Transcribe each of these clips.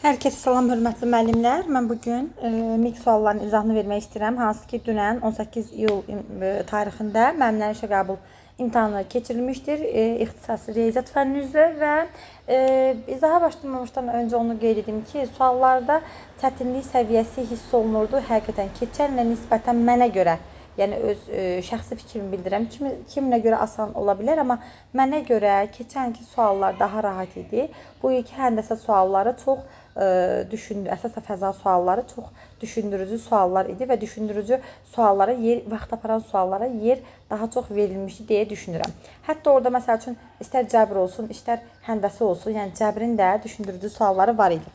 Hər kəsə salam, hörmətli müəllimlər. Mən bugün MİQ suallarının izahını vermək istəyirəm. Hansı ki, dünən 18 iyul tarixində müəllimlərin işə qəbul imtahanı keçirilmişdir. İxtisası riyaziyyat fənni üzrə və izaha başlamamışdan öncə onu qeyd edim ki, suallarda çətinlik səviyyəsi hiss olunurdu. Həqiqətən keçənlə nisbətən mənə görə, yəni öz şəxsi fikrimi bildirəm. Kiminə görə asan ola bilər, amma mənə görə keçənki suallar daha rahat idi. Bu iki həndəsə sualları çox əsasən fəza sualları çox düşündürücü suallar idi və düşündürücü suallara vaxt aparan suallara yer daha çox verilmişdi deyə düşünürəm. Hətta orada məsəl üçün istər cəbr olsun, istər həndəsə olsun, yəni cəbrin də düşündürücü sualları var idi.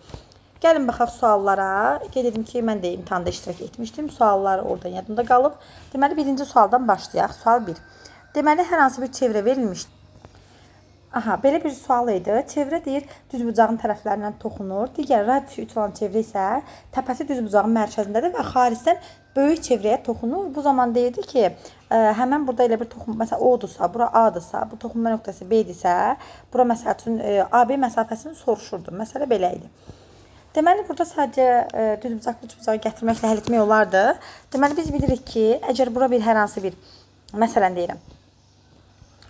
Gəlin baxaq suallara. Qeyd edim ki, mən də imtahanda iştirak etmişdim. Suallar oradan yadımda qalıb. Deməli, birinci sualdan başlayaq. Sual 1. Deməli, hər hansı bir çevrə verilmişdir. Belə bir sual idi. Çevrə deyir, düzbucağın tərəflərindən toxunur. Digər radisi 3 olan çevrə isə təpəsi düzbucağın mərkəzindədir və xaricdən böyük çevrəyə toxunur. Bu zaman deyirdi ki, həmən burada elə bir toxunma, məsələn, O-dursa, bura A-dırsa, bu toxunma nöqtəsi B-dirsə, bura məsəl üçün AB məsafəsini soruşurdu. Məsələ belə idi. Deməli, burada sadəcə düzbucaqlı üçbucağı gətirməklə həll etmək olardı. Deməli, biz bilirik ki, əgər bura bir hər hansı bir, məsələn deyirəm,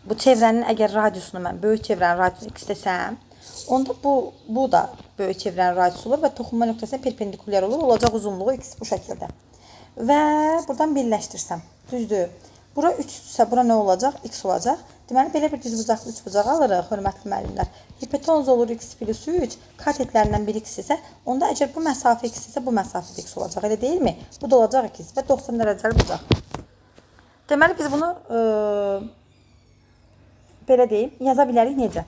bu çevrənin əgər radiusunu mən böyük çevrənin radiusunu x desəm, onda bu da böyük çevrənin radiusu olur və toxunma nöqtəsinə perpendikulyar olur. Olacaq uzunluğu x bu şəkildə. Və buradan birləşdirsəm, düzdür. Bura 3-dürsə, bura nə olacaq? X olacaq. Deməli, belə bir düzbucaqlı üçbucağı alırıq, hörmətli müəllimlər. Hipotenuz olur x plus 3, katetlərindən bir x isə, onda əgər bu məsafə x isə, bu məsafə x olacaq, elə deyilmi? Bu da olacaq x və 90 dərəcəli bucaq. Deməli, biz bunu belə deyim, yaza bilərik necə?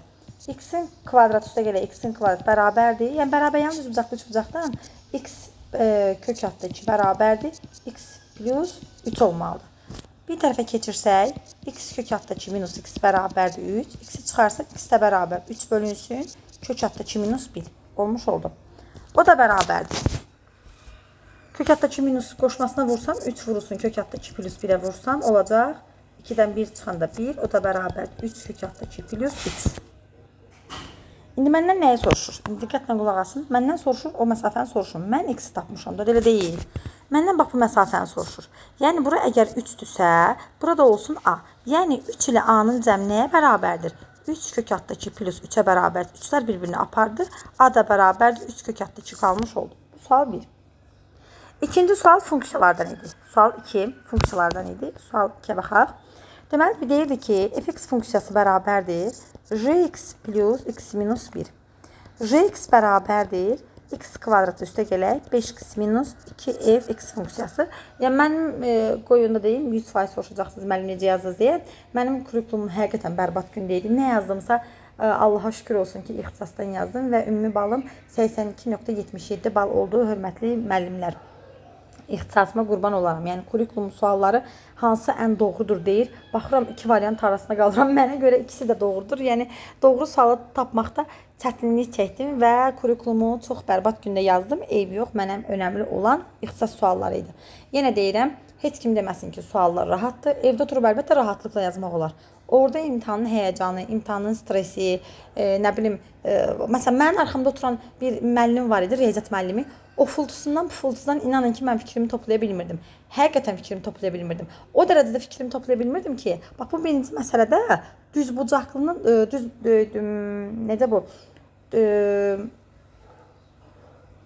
X-in kvadrat üstə gələ x-in kvadrat bərabərdir. Yəni, bərabər yan düzbucaqlı üçbucaqdan x kök altı 2 bərabərdir. X plus 3 olmalıdır. Bir tərəfə keçirsək, x kök altı 2 minus x bərabərdir 3. X-i çıxarsaq, x də bərabər 3 bölünsün. Kök altı 2 minus 1 olmuş oldu. O da bərabərdir. Kök altı 2 minus qoşmasına vursam, 3 vurulsun. Kök altı 2 plus 1'ə vursam, olacaq. 2-dən 1 çıxanda 1, o da bərabər 3 kök altı 2 plus 3. İndi məndən nəyi soruşur? İndi diqqətlə qulaq asın. Məndən soruşur, o məsafəni soruşur. Mən x-i tapmışam da, elə deyil. Məndən bax bu məsafəni soruşur. Yəni, bura əgər 3-dürsə, burada olsun a. Yəni, 3 ilə a-nın cəmi nəyə bərabərdir? 3 kök altı 2 plus 3-ə bərabərdir. 3-lər bir-birini apardır. A da bərabərdir. 3 kök altı 2 qalmış oldu. Bu sual 1. İkinci sual funksiyalardan idi. Sual 2 funksiyalardan idi. Sual 2'ə baxaq. Deməli, deyirdi ki, fx funksiyası bərabərdir jx plus x minus 1. Jx bərabərdir x kvadratı üstə gələk 5x minus 2f(x) funksiyası. Yəni, mənim qoyunda deyim, 100% soruşacaqsınız müəllim necə yazdınız deyə. Mənim kurikulum həqiqətən bərbad gündə idi. Nə yazdımsa, Allaha şükür olsun ki, ixtisasdan yazdım və ümumi balım 82.77 bal oldu, hörmətli müəllimlər. İxtisasıma qurban olaram. Yəni, kurikulum sualları hansı ən doğrudur deyir. Baxıram, iki variant arasında qalıram. Mənə görə ikisi də doğrudur. Yəni, doğru sualı tapmaqda çətinlik çəkdim və kurikulumu çox bərbad gündə yazdım. Eybi yox, mənə önəmli olan ixtisas sualları idi. Yenə deyirəm, heç kim deməsin ki, suallar rahatdır. Evdə oturub əlbəttə rahatlıqla yazmaq olar. Orada imtahanın həyəcanı, imtahanın stresi, nə bilim, məsələn, mənim arxamda oturan bir müəllim var idi, riyaziyyat müəllimi. O fultusundan, pufultusundan inanın ki, mən fikrimi toplaya bilmirdim. Həqiqətən fikrimi toplaya bilmirdim. O dərəcədə fikrimi toplaya bilmirdim ki, bax, bu birinci məsələdə düzbucaqlının, necə bu,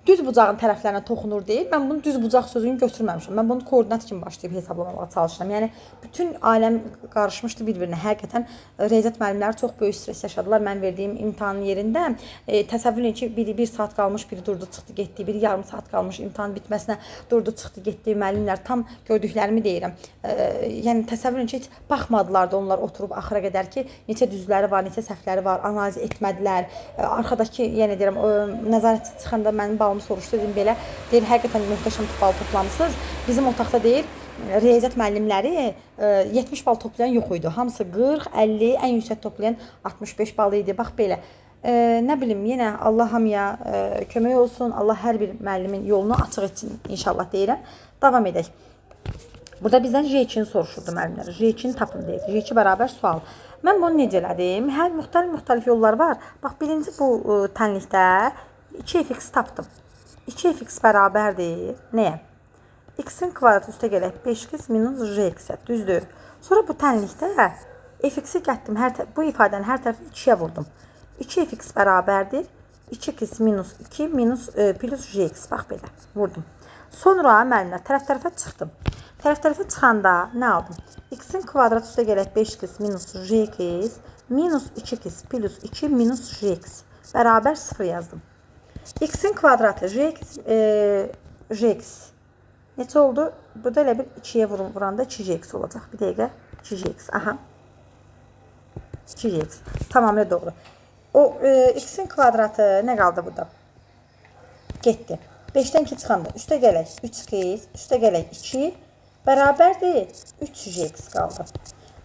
düz bucağın tərəflərinə toxunur deyil. Mən bunu düz bucaq sözünü götürməmişəm. Mən bunu koordinat kimi başlayıb hesablamağa çalışıram. Yəni, bütün aləm qarışmışdı bir-birinə. Həqiqətən, riyaziyyat müəllimləri çox böyük stres yaşadılar. Mən verdiyim imtahanın yerində təsəvvür edin ki, biri 1 saat qalmış, biri durdu, çıxdı, getdi. Biri yarım saat qalmış, imtahan bitməsinə durdu, çıxdı, getdi. Müəllimlər tam gördüklərimi deyirəm. Yəni, təsəvvür edin ki, heç baxmadılar da onlar oturub axıra qədər ki, neçə düzləri var, neçə səhvləri var, analiz etmədilər. Arxadakı, yenə deyirəm, nəzarətçi çıxanda mənim balımı soruşdu, dedim belə, deyir, həqiqətən möhtəşəm bal toplamısınız. Bizim otaqda deyir, riyaziyyat müəllimləri 70 bal toplayan yox idi. Hamısı 40, 50, ən yüksək toplayan 65 bal idi. Bax belə. Nə bilim, yenə Allah hamıya kömək olsun. Allah hər bir müəllimin yolunu açıq etsin inşallah deyirəm. Davam edək. Burada bizdən J2-ni soruşurdu müəllimlər. J2-ni tapın deyir. J2 bərabər sual. Mən bunu necə elədim? Hər müxtəlif yollar var. Bax, birinci bu tənlikdə 2f(x) tapdım. 2f(x) bərabərdir nəyə? X-in kvadratı üstə gələk 5x minus j(x)-ə. Düzdür. Sonra bu tənlikdə f(x)i gətdim. Bu ifadəni hər tərəfi 2-yə vurdum. 2f(x) bərabərdir 2x minus 2 minus plus j(x). Bax belə vurdum. Sonra müəllimlər tərəf-tərəfə çıxdım. Tərəf-tərəfə çıxanda nə aldım? X-in kvadratı üstə gələk 5x minus j(x) minus 2x plus 2 minus j(x) bərabər 0 yazdım. X-in kvadratı j(x) neçə oldu? Burada elə bir 2-yə vuranda 2j(x) olacaq. Bir dəqiqə 2j(x). Aha. 2j(x). Tamamilə doğru. O x-in kvadratı nə qaldı burada? Getdi. 5-dən 2 çıxanda üstə gələk 3x, üstə gələk 2 bərabərdir 3j(x) qaldı.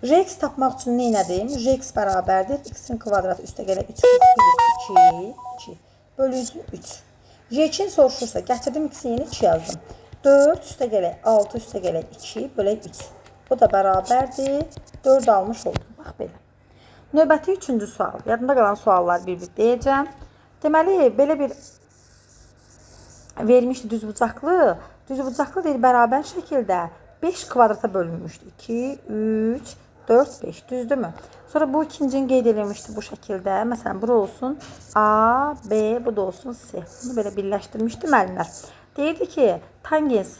J(x) tapmaq üçün nə elədim? J(x) bərabərdir x-in kvadratı üstə gələk 3x plus 2 bölünsün 3. J2-ni soruşursa gətirdim x-in yeni 2 yazdım. 4 üstə gələk 6 üstə gələk 2 bölək 3. O da bərabərdir 4 almış oldum. Bax belə. Növbəti 3-cü sual. Yadımda qalan suallar bir-bir deyəcəm. Deməli, belə bir vermişdi düzbucaqlı. Düzbucaqlı deyil, bərabər şəkildə 5 kvadrata bölünmüşdü. 2, 3, 4, 5. Düzdürmü? Sonra bu ikincinin qeyd edilmişdi bu şəkildə. Məsələn, bura olsun A, B, bu da olsun C. Bunu belə birləşdirmişdi müəllimlər. Deyirdi ki, tangens,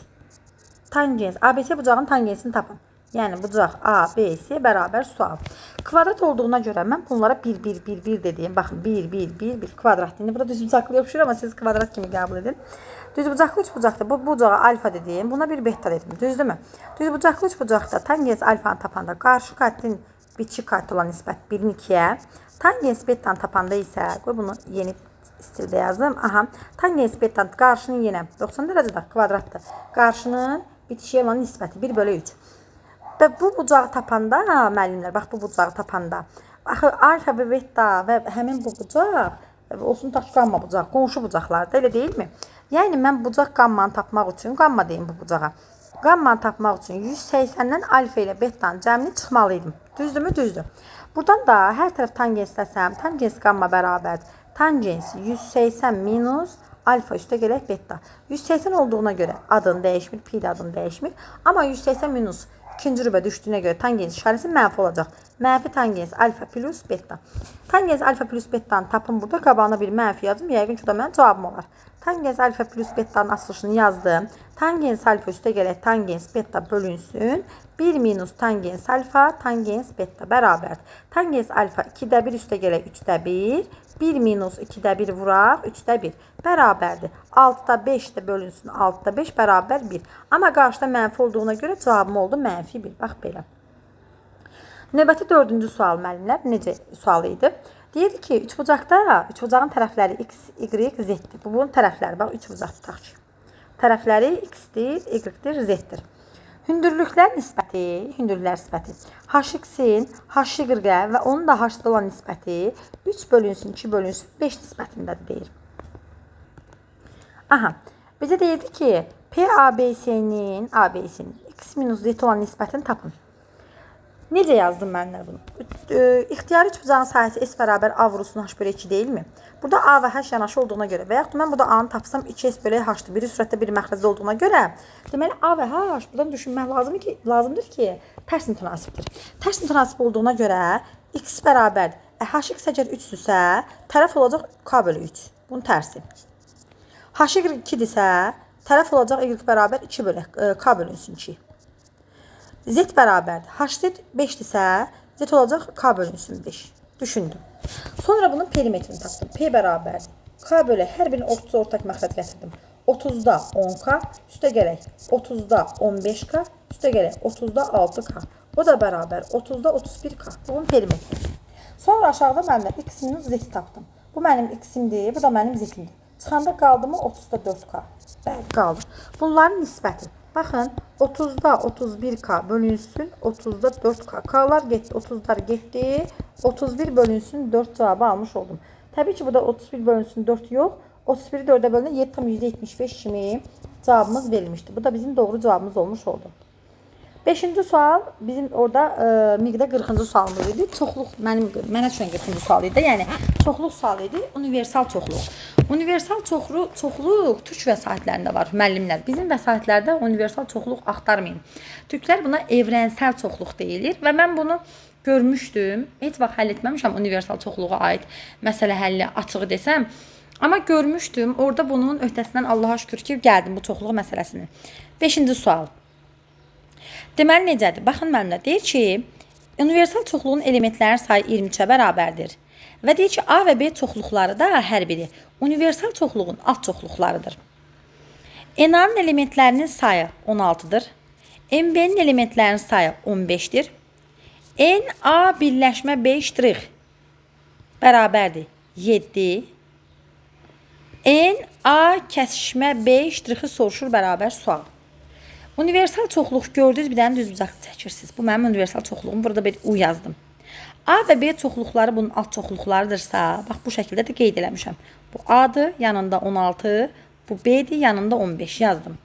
ABC bucağın tangensini tapın. Yəni, bucaq A, B, C bərabər sual. Kvadrat olduğuna görə mən bunlara 1, 1, 1, 1 dediyim. Baxın, 1, 1, 1, 1 kvadrat. İndi burada düzbucaqlı yoxşur, amma siz kvadrat kimi qəbul edin. Düzbucaqlı üçbucaqda bu bucağa alfa dediyim, buna bir beta dedim. Düzdürmü? Düzbucaqlı üçbucaqda tangens alfanı tapanda qarşı katin bitişik kat olan nisbət 1-in 2-yə. Tangens betanı tapanda isə, qoy bunu yeni stildə yazdım. Aha, tangens betanı qarşının yenə 90 dərəcədə kvadratdır. Qarşının bitişiyə olan nisbəti 1/3. Və bu bucağı tapanda, müəllimlər, bax bu bucağı tapanda, axı alfa və beta və həmin bu bucaq, olsun tax qamma bucaq, qonşu bucaqlarda, elə deyilmi? Yəni, mən bucaq qammanı tapmaq üçün, qamma deyim bu bucağa, qammanı tapmaq üçün 180-dən alfa ilə betanın cəmini çıxmalıydım. Düzdürmü? Düzdür. Buradan da hər tərəf tangensləsəm, tangens qamma bərabərdir. Tangens 180 minus alfa üstə gələk beta. 180 olduğuna görə adını dəyişmir, pi də adını dəyişmir. Amma 180 minus ikinci rübə düşdüyünə görə tangens işarəsi mənfi olacaq. Mənfi tangens alfa plus beta. Tangens alfa plus betanı tapın burada. Qabağına bir mənfi yazdım. Yəqin ki, o da mənim cavabım olar. Tangens alfa plus betanın açılışını yazdım. Tangens alfa üstə gələk tangens beta bölünsün. 1 minus tangens alfa, tangens beta bərabərdir. Tangens alfa 2-də 1 üstə gələk 3-də 1. 1 minus 2-də 1 vuraq, 3-də 1 bərabərdir. 6-da 5-də bölünsün, 6-da 5 bərabər 1. Amma qarşıda mənfi olduğuna görə cavabım oldu mənfi 1. Bax belə. Növbəti 4-cü sual müəllimlər necə sual idi? Deyirdi ki, üçbucağın tərəfləri x, y, z-dir. Bu bunun tərəfləri, bax 3 bucaq tutaq ki. Tərəfləri x-dir, y-dir, z-dir. Hündürlüklər nisbəti, hx-in h-y-ə və onun da h-da olan nisbəti 3 bölünsün, 2 bölünsün, 5 nisbətindədir deyir. Aha, bizə deyirdi ki, PABC-nin x minus z olan nisbətini tapın. Necə yazdım mənlər bunu? İxtiyari üçbucağın sahəsi s bərabər a vurulsun h bölü 2 deyilmi? Burada a və h yanaşı olduğuna görə və yaxud mən burada a-nı tapsam 2s bölü h-dır. Biri sürətdə, biri məxrəcdə olduğuna görə deməli a və h buradan düşünmək lazımdır ki, tərs mütənasibdir. Tərs mütənasib olduğuna görə x bərabərdir. Hx əgər 3-dürsə, tərəf olacaq k bölü 3. Bunun tərsi. Hy 2-dirsə, tərəf olacaq y bərabər 2 bölü k bölünsün 2. Z bərabərdir. Hz 5-dirsə, z olacaq k bölünsün 5. Düşündüm. Sonra bunun perimetrini tapdım. P bərabərdir. K bölü hər birini 30 ortaq məxrəc gətirdim. 30-da 10k, üstə gələk 30-da 15k, üstə gələk 30-da 6k. O da bərabər 30-da 31k. Bunun perimetri. Sonra aşağıda mənim x minus z tapdım. Bu mənim x-imdir, bu da mənim z-imdir. Çıxanda qaldı mı 30-da 4k. Bəli, qaldı. Bunların nisbəti. Baxın, 30-da 31k bölünsün, 30-da 4k. K'lar getdi, 30'lar getdi. 31 bölünsün 4 cavabı almış oldum. Təbii ki, burada 31 bölünsün 4 yox. 31'i 4'e bölünür 7,75 kimi cavabımız verilmişti. Bu da bizim doğru cavabımız olmuş oldu. 5-ci sual bizim orada miqdə 40-cı sualımız idi. Çoxluq mənə düşən 40-cı sual idi. Yəni çoxluq sualı idi, universal çoxluq. Universal çoxluq türk vəsaitlərində var müəllimlər. Bizim vəsaitlərdə universal çoxluq axtarmayın. Türklər buna evrensel çoxluq deyilir və mən bunu görmüşdüm. Heç vaxt həll etməmişəm universal çoxluğa aid məsələ həlli açığı desəm. Amma görmüşdüm. Orada bunun öhdəsindən Allaha şükür ki, gəldim bu çoxluq məsələsini. 5-ci sual. Deməli necədir? Baxın müəllimlər, deyir ki, universal çoxluğun elementlərinin sayı 23-ə bərabərdir. Və deyir ki, A və B çoxluqları da hər biri universal çoxluğun alt çoxluqlarıdır. NA-nın elementlərinin sayı 16-dır. MB-nin elementlərinin sayı 15-dir. NA birləşmə B ştrix bərabərdir 7. NA kəsişmə B ştrixi soruşur bərabər sual. Universal çoxluq gördünüz, bir dənə düzbucaqlı çəkirsiniz. Bu mənim universal çoxluğum. Burada bir U yazdım. A və B çoxluqları bunun alt çoxluqlarıdırsa, bax bu şəkildə də qeyd eləmişəm. Bu A-dır, yanında 16, bu B-dir, yanında 15 yazdım.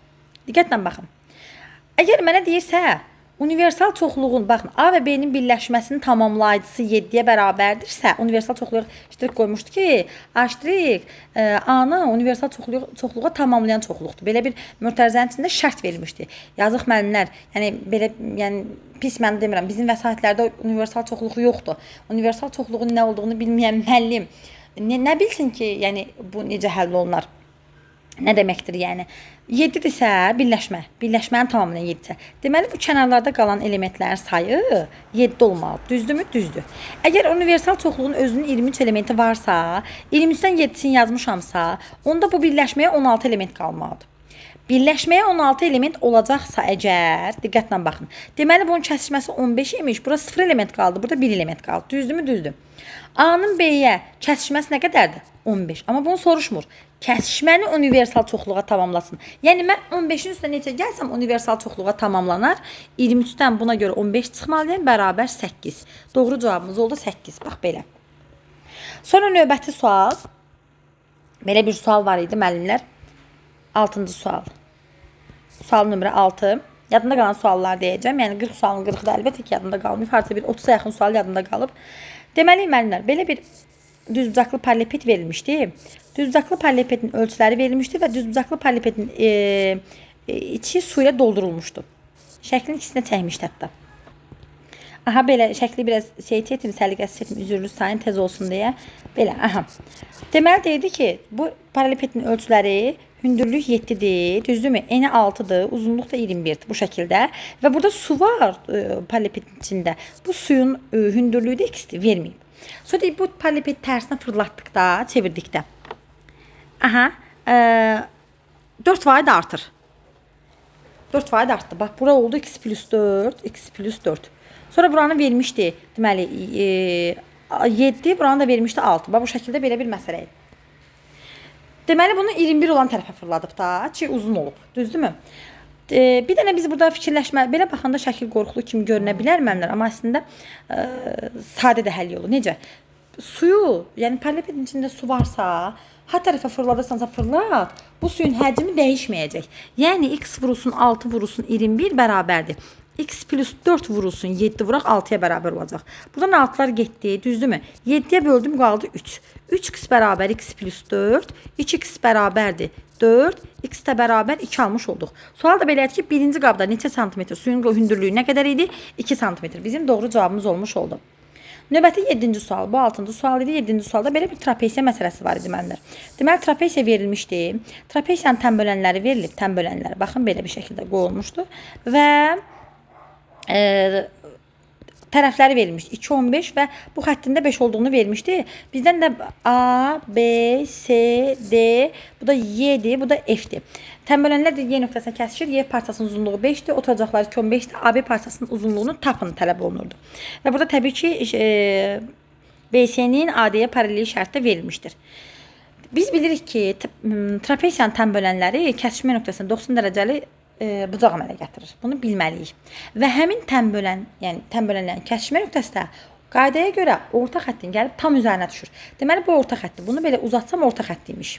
Diqqətlə baxın. Əgər mənə deyirsə, universal çoxluğun, baxın, A və B-nin birləşməsinin tamamlayıcısı 7-yə bərabərdirsə, universal çoxluq ştrik qoymuşdu ki, A ştrik A-nı universal çoxluğa tamamlayan çoxluqdur. Belə bir mötərizənin içində şərt verilmişdi. Yazıq müəllimlər, yəni pis mən demirəm, bizim vəsaitlərdə universal çoxluğu yoxdur. Universal çoxluğun nə olduğunu bilməyən müəllim nə bilsin ki, yəni bu necə həll olunar? Nə deməkdir yəni? 7-dirsə birləşmə. Birləşmənin tamamlayan 7-sə. Deməli bu kənarlarda qalan elementlərin sayı 7 olmalı. Düzdürmü? Düzdür. Əgər universal çoxluğun özünün 23 elementi varsa, 23-dən 7-sini yazmışamsa, onda bu birləşməyə 16 element qalmalıdır. Birləşməyə 16 element olacaqsa əgər, diqqətlə baxın. Deməli bunun kəsişməsi 15 imiş. Burada 0 element qaldı. Burada 1 element qaldı. Düzdürmü? Düzdür. A-nın B-yə kəsişməsi nə qədərdir? 15. Amma bunu soruşmur. Kəsişməni universal çoxluğa tamamlasın. Yəni mən 15-in üstünə necə gəlsəm universal çoxluğa tamamlanar. 23-dən buna görə 15 çıxmalıyam, bərabər 8. Doğru cavabımız oldu 8. Bax belə. Sonra növbəti sual. Belə bir sual var idi müəllimlər. 6-cı sual. Sual nömrə 6. Yadında qalan suallar deyəcəm. Yəni 40 sualın 40-ı da əlbəttə ki, yadında qalmayıb. Harca bir 30-a yaxın sual yadında qalıb. Deməli müəllimlər, belə bir düzbucaqlı paralellepiped verilmişdi. Düzbucaqlı paralellepipedin ölçüləri verilmişdi və düzbucaqlı paralellepipedin içi su ilə doldurulmuşdu. Şəklin ikisinə çəkmişdi hətta. Aha belə şəkli biraz çətin, səliqəsiz çətin, üzürlü sayın tez olsun deyə. Belə, aha. Deməli deyirdi ki, bu paralellepipedin ölçüləri hündürlük 7-dir, düzdürmü? Eni 6-dır, uzunluq da 21-dir bu şəkildə. Və burada su var paralellepipedin içində. Bu suyun hündürlüyü də x-dir, verməyib. Sonra deyib, bu paralellepipedi tərsinə fırlatdıqda, çevirdikdə. Aha, 4 vaid artır. 4 vaid artdı. Bax, bura oldu x plus 4, x plus 4. Sonra buranı vermişdi, deməli, 7, buranı da vermişdi 6. Bax, bu şəkildə belə bir məsələ idi. Deməli, bunu 21 olan tərəfə fırladıb da, ki, uzun olub. Düzdürmü? Bir dənə biz burada fikirləşmə, belə baxanda şəkil qorxulu kimi görünə bilər mənlər, amma əslində sadə də həll yolu. Necə? Suyu, yəni paralellepipedin içində su varsa, hər tərəfə fırladırsansa fırlat, bu suyun həcmi dəyişməyəcək. Yəni x vurulsun 6 vurulsun 21 bərabərdir. X plus 4 vurulsun 7 vuraq 6-ya bərabər olacaq. Buradan 6'lar getdi, düzdürmü? 7-yə böldüm, qaldı 3. 3x bərabər x plus 4, 2x bərabərdir 4, x də bərabər 2 almış olduq. Sual da belədir ki, birinci qabda neçə santimetr suyun hündürlüyü nə qədər idi? 2 santimetr. Bizim doğru cavabımız olmuş oldu. Növbəti 7-ci sual, bu 6-cı sual idi. 7-ci sualda belə bir trapesiya məsələsi var idi mənlər. Deməli, trapesiya verilmişdi. Trapesiyanın tən bölənləri verilib, tən bölənləri. Baxın, belə bir şəkildə qoyulmuşdu. Və tərəfləri verilmişdi. 2, 15 və bu xəttində 5 olduğunu vermişdi. Bizdən də A, B, C, D, bu da Y-dir, bu da F-dir. Tənbölənlər də Y nöqtəsinə kəsişir. Y parçasının uzunluğu 5-dir. Oturacaqları 15-dir. AB parçasının uzunluğunu tapın tələb olunurdu. Və burada təbii ki, BC-nin AD-yə paralel şərtdə verilmişdir. Biz bilirik ki, trapesiyanın tənbölənləri kəsişmə nöqtəsində 90 dərəcəli bucaq əmələ gətirir. Bunu bilməliyik. Və həmin tənbölənlərin kəsişmə nöqtəsi də qaydaya görə orta xəttin gəlib tam üzərinə düşür. Deməli, bu orta xətti. Bunu belə uzatsam orta xəttiymiş.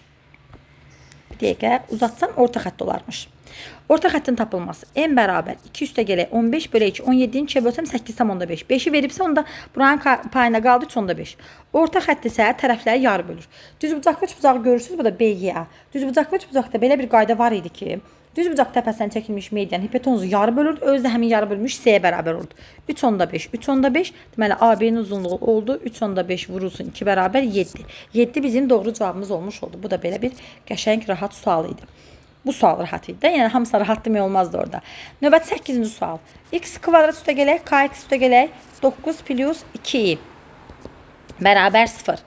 Bir dəqiqə uzatsam orta xətt olarmış. Orta xəttin tapılması n bərabər 2 üstə gələk 15 bölü 2. 17-ni 2-yə bölsəm 8,5. 5-i veribsə onda buranın payına qaldı 3,5. Orta xətt isə tərəfləri yarı bölür. Düzbucaqlı üçbucağı görürsünüz, bu da BYA. Düzbucaqlı üçbucaqda belə bir qayda var idi ki, düzbucaq təpəsindən çəkilmiş medianın hipotenuzu yarı bölürdü, özü də həmin yarı bölmüş C-yə bərabər olurdu. 3,5. 3,5 deməli AB-nin uzunluğu oldu. 3,5 vurulsun 2 bərabər 7. 7 bizim doğru cavabımız olmuş oldu. Bu da belə bir qəşəng, rahat sual idi. Bu sual rahat idi. Yəni hamısı rahat demək olmazdı orada. Növbəti 8-ci sual. X kvadrat üstə gələk, kx üstə gələk 9 plus 2 bərabər 0.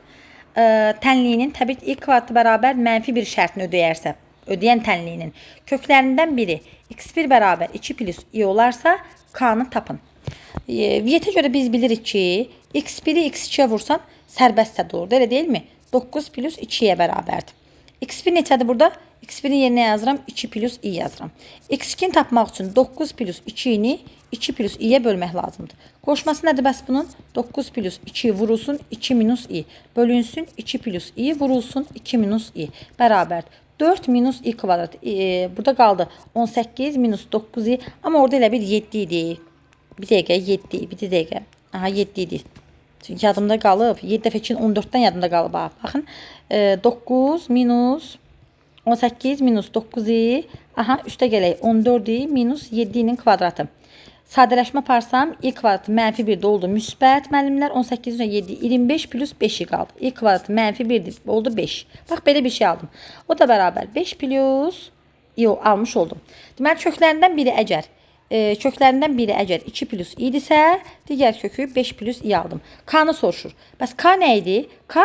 Tənliyinin təbii ki, kvadratı bərabər mənfi bir şərtini ödəyərsə, ödəyən tənliyinin köklərindən biri x1 bərabər 2 plus i olarsa k-nı tapın. Viyyətə görə biz bilirik ki, x1-i x2-yə vursan sərbəstsə doğrudur, elə deyilmi? 9 plus 2-yə bərabərdir. x1 neçədir burada? x1-in yerinə yazıram, 2 plus i yazıram. x2-ni tapmaq üçün 9 plus 2-ni 2 plus i-yə bölmək lazımdır. Qoşması nədir bəs bunun? 9 plus 2 vurulsun 2 minus i. Bölünsün 2 plus i vurulsun 2 minus i. Bərabərdir. 4 minus i kvadrat. Burada qaldı 18 minus 9i. Amma orada elə bir 7 idi. Bir dəqiqə 7. Bir dəqiqə. Aha 7 idi. Çünki yadımda qalıb. 7 dəfə 2-nin 14-dən yadımda qalıb. Baxın. 9 minus 18 minus 9i. Aha üstə gələk 14i minus 7-nin kvadratı. Sadələşmə aparsam i kvadratı mənfi 1-də oldu. Müsbət müəllimlər 18 üzrə 7 25 plus 5-i qaldı. i kvadratı mənfi 1-də oldu 5. Bax belə bir şey aldım. O da bərabər 5 plus i almış oldum. Deməli köklərindən biri əgər 2 plus idisə, digər kökü 5 plus i aldım. K-nı soruşur. Bəs K nə idi? K.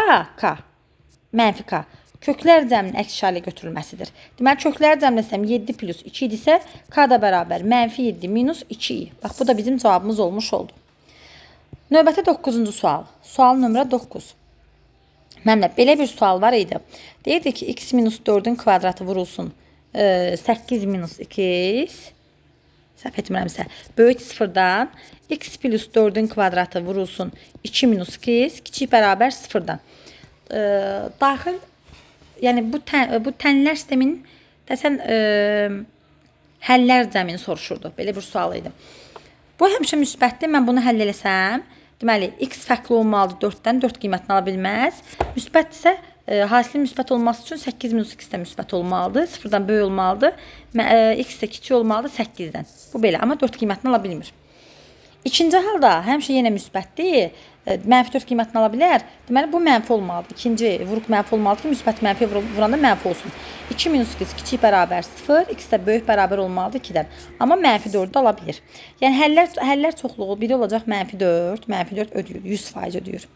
Mənfi K. Köklər cəminin əks işarə götürülməsidir. Deməli, köklər cəmləsəm 7 plus 2 idisə, K da bərabər mənfi 7 minus 2i. Bax, bu da bizim cavabımız olmuş oldu. Növbəti 9-cu sual. Sual nömrə 9. Məmlə, belə bir sual var idi. Deyirdi ki, x minus 4-ün kvadratı vurulsun 8 minus 2x. Səhv etmirəmsə, böyük sıfırdan x plus 4-ün kvadratı vurulsun 2 minus 2x, kiçik bərabər sıfırdan. Daxil, yəni bu tənlər sisteminin dəsən həllər cəmini soruşurdu. Belə bir sual idi. Bu həmişə müsbətdir. Mən bunu həll eləsəm, deməli, x fərqli olmalıdır 4-dən, 4 qiymətini ala bilməz. Müsbətdirsə, hasilin müsbət olması üçün 8 minus x də müsbət olmalıdır. 0-dan böyük olmalıdır. X də kiçik olmalıdır 8-dən. Bu belə, amma 4 qiymətini ala bilmir. İkinci halda həmişə yenə müsbətdir. Mənfi 4 qiymətini ala bilər. Deməli, bu mənfi olmalıdır. İkinci vuruq mənfi olmalıdır ki, müsbət mənfi vuranda mənfi olsun. 2 minus x kiçik bərabər 0, x də böyük bərabər olmalıdır 2-dən. Amma mənfi 4-ü ala bilir. Yəni, həllər çoxluğu biri olacaq mənfi 4, mənfi 4 ödəyir, 100% ödəyir.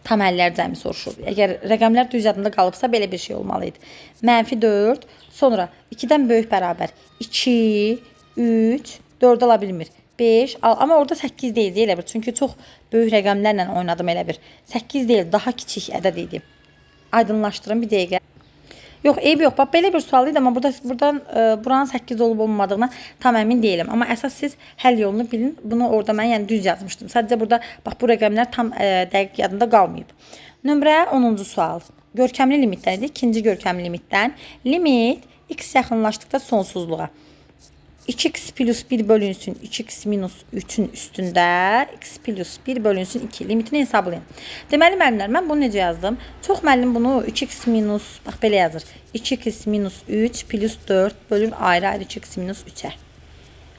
Tam həllər cəmi soruşur. Əgər rəqəmlər düz yadında qalıbsa, belə bir şey olmalıydı. Mənfi 4, sonra 2-dən böyük bərabər 2, 3, 4 ala bilmir. 5, amma orada 8 deyildi elə bir. Çünki çox böyük rəqəmlərlə oynadım elə bir. 8 deyil, daha kiçik ədəd idi. Aydınlaşdırın bir dəqiqə. Yox, eyb yox. Bax, belə bir sual idi, amma buranın 8 olub olmadığına tam əmin deyiləm. Amma əsas siz həll yolunu bilin. Bunu orada mən yəni düz yazmışdım. Sadəcə burada bax bu rəqəmlər tam dəqiq yadında qalmayıb. Nömrə 10-cu sual. Görkəmli limitdən idi. İkinci görkəmli limitdən. Limit x yaxınlaşdıqda sonsuzluğa. 2x plus 1 bölünsün 2x minus 3-ün üstündə x plus 1 bölünsün 2 limitini hesablayın. Deməli müəllimlər, mən bunu necə yazdım? Çox müəllim bunu 2x minus, bax belə yazır. 2x minus 3 plus 4 bölür ayrı-ayrı 2x minus 3-ə.